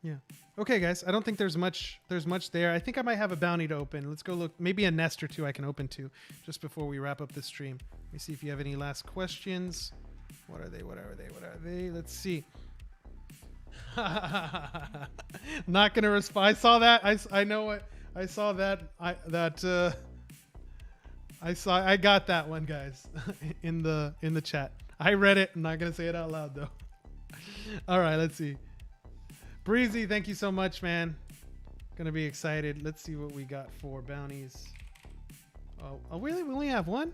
Yeah. Okay, guys. I don't think there's much there. I think I might have a bounty to open. Let's go look. Maybe a nest or 2 I can open too, just before we wrap up this stream. Let me see if you have any last questions. What are they? Let's see. Not gonna respond. I saw that. I know what. I saw that. I got that one, guys, in the chat. I read it. I'm not gonna say it out loud though. All right. Let's see. Breezy, thank you so much, man. Gonna be excited. Let's see what we got for bounties. Oh, really? We only have 1?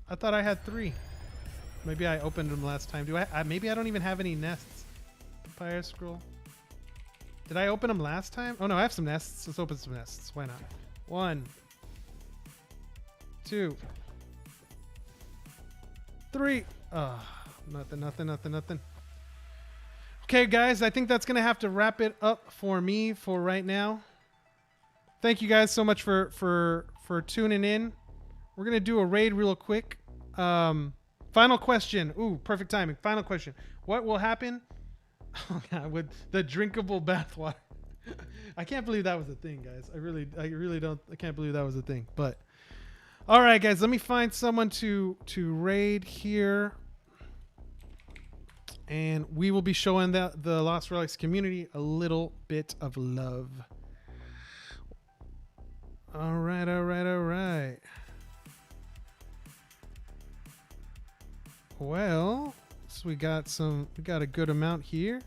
I thought I had 3. Maybe I opened them last time. Do I maybe I don't even have any nests. Papyrus scroll. Did I open them last time? Oh no, I have some nests. Let's open some nests. Why not? 1, 2, 3. Nothing. Okay, guys, I think that's going to have to wrap it up for me for right now. Thank you guys so much for tuning in. We're going to do a raid real quick. Final question. Ooh, perfect timing. Final question. What will happen with the drinkable bathwater? I can't believe that was a thing, guys. I really don't. I can't believe that was a thing. But all right, guys, let me find someone to raid here. And we will be showing the Lost Relics community a little bit of love. All right. Well, so we got a good amount here.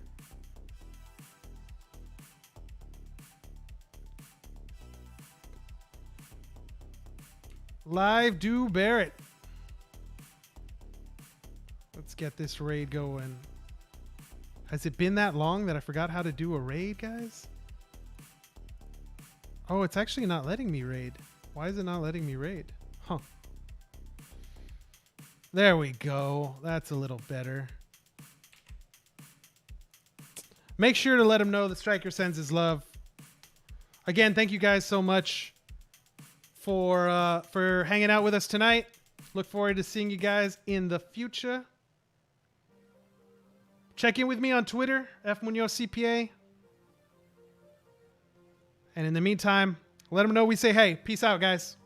Live do Barrett. Let's get this raid going. Has it been that long that I forgot how to do a raid, guys? Oh, it's actually not letting me raid. Why is it not letting me raid? Huh. There we go. That's a little better. Make sure to let him know that Striker sends his love. Again, thank you guys so much for hanging out with us tonight. Look forward to seeing you guys in the future. Check in with me on Twitter, FMuñozCPA. And in the meantime, let them know we say hey. Peace out, guys.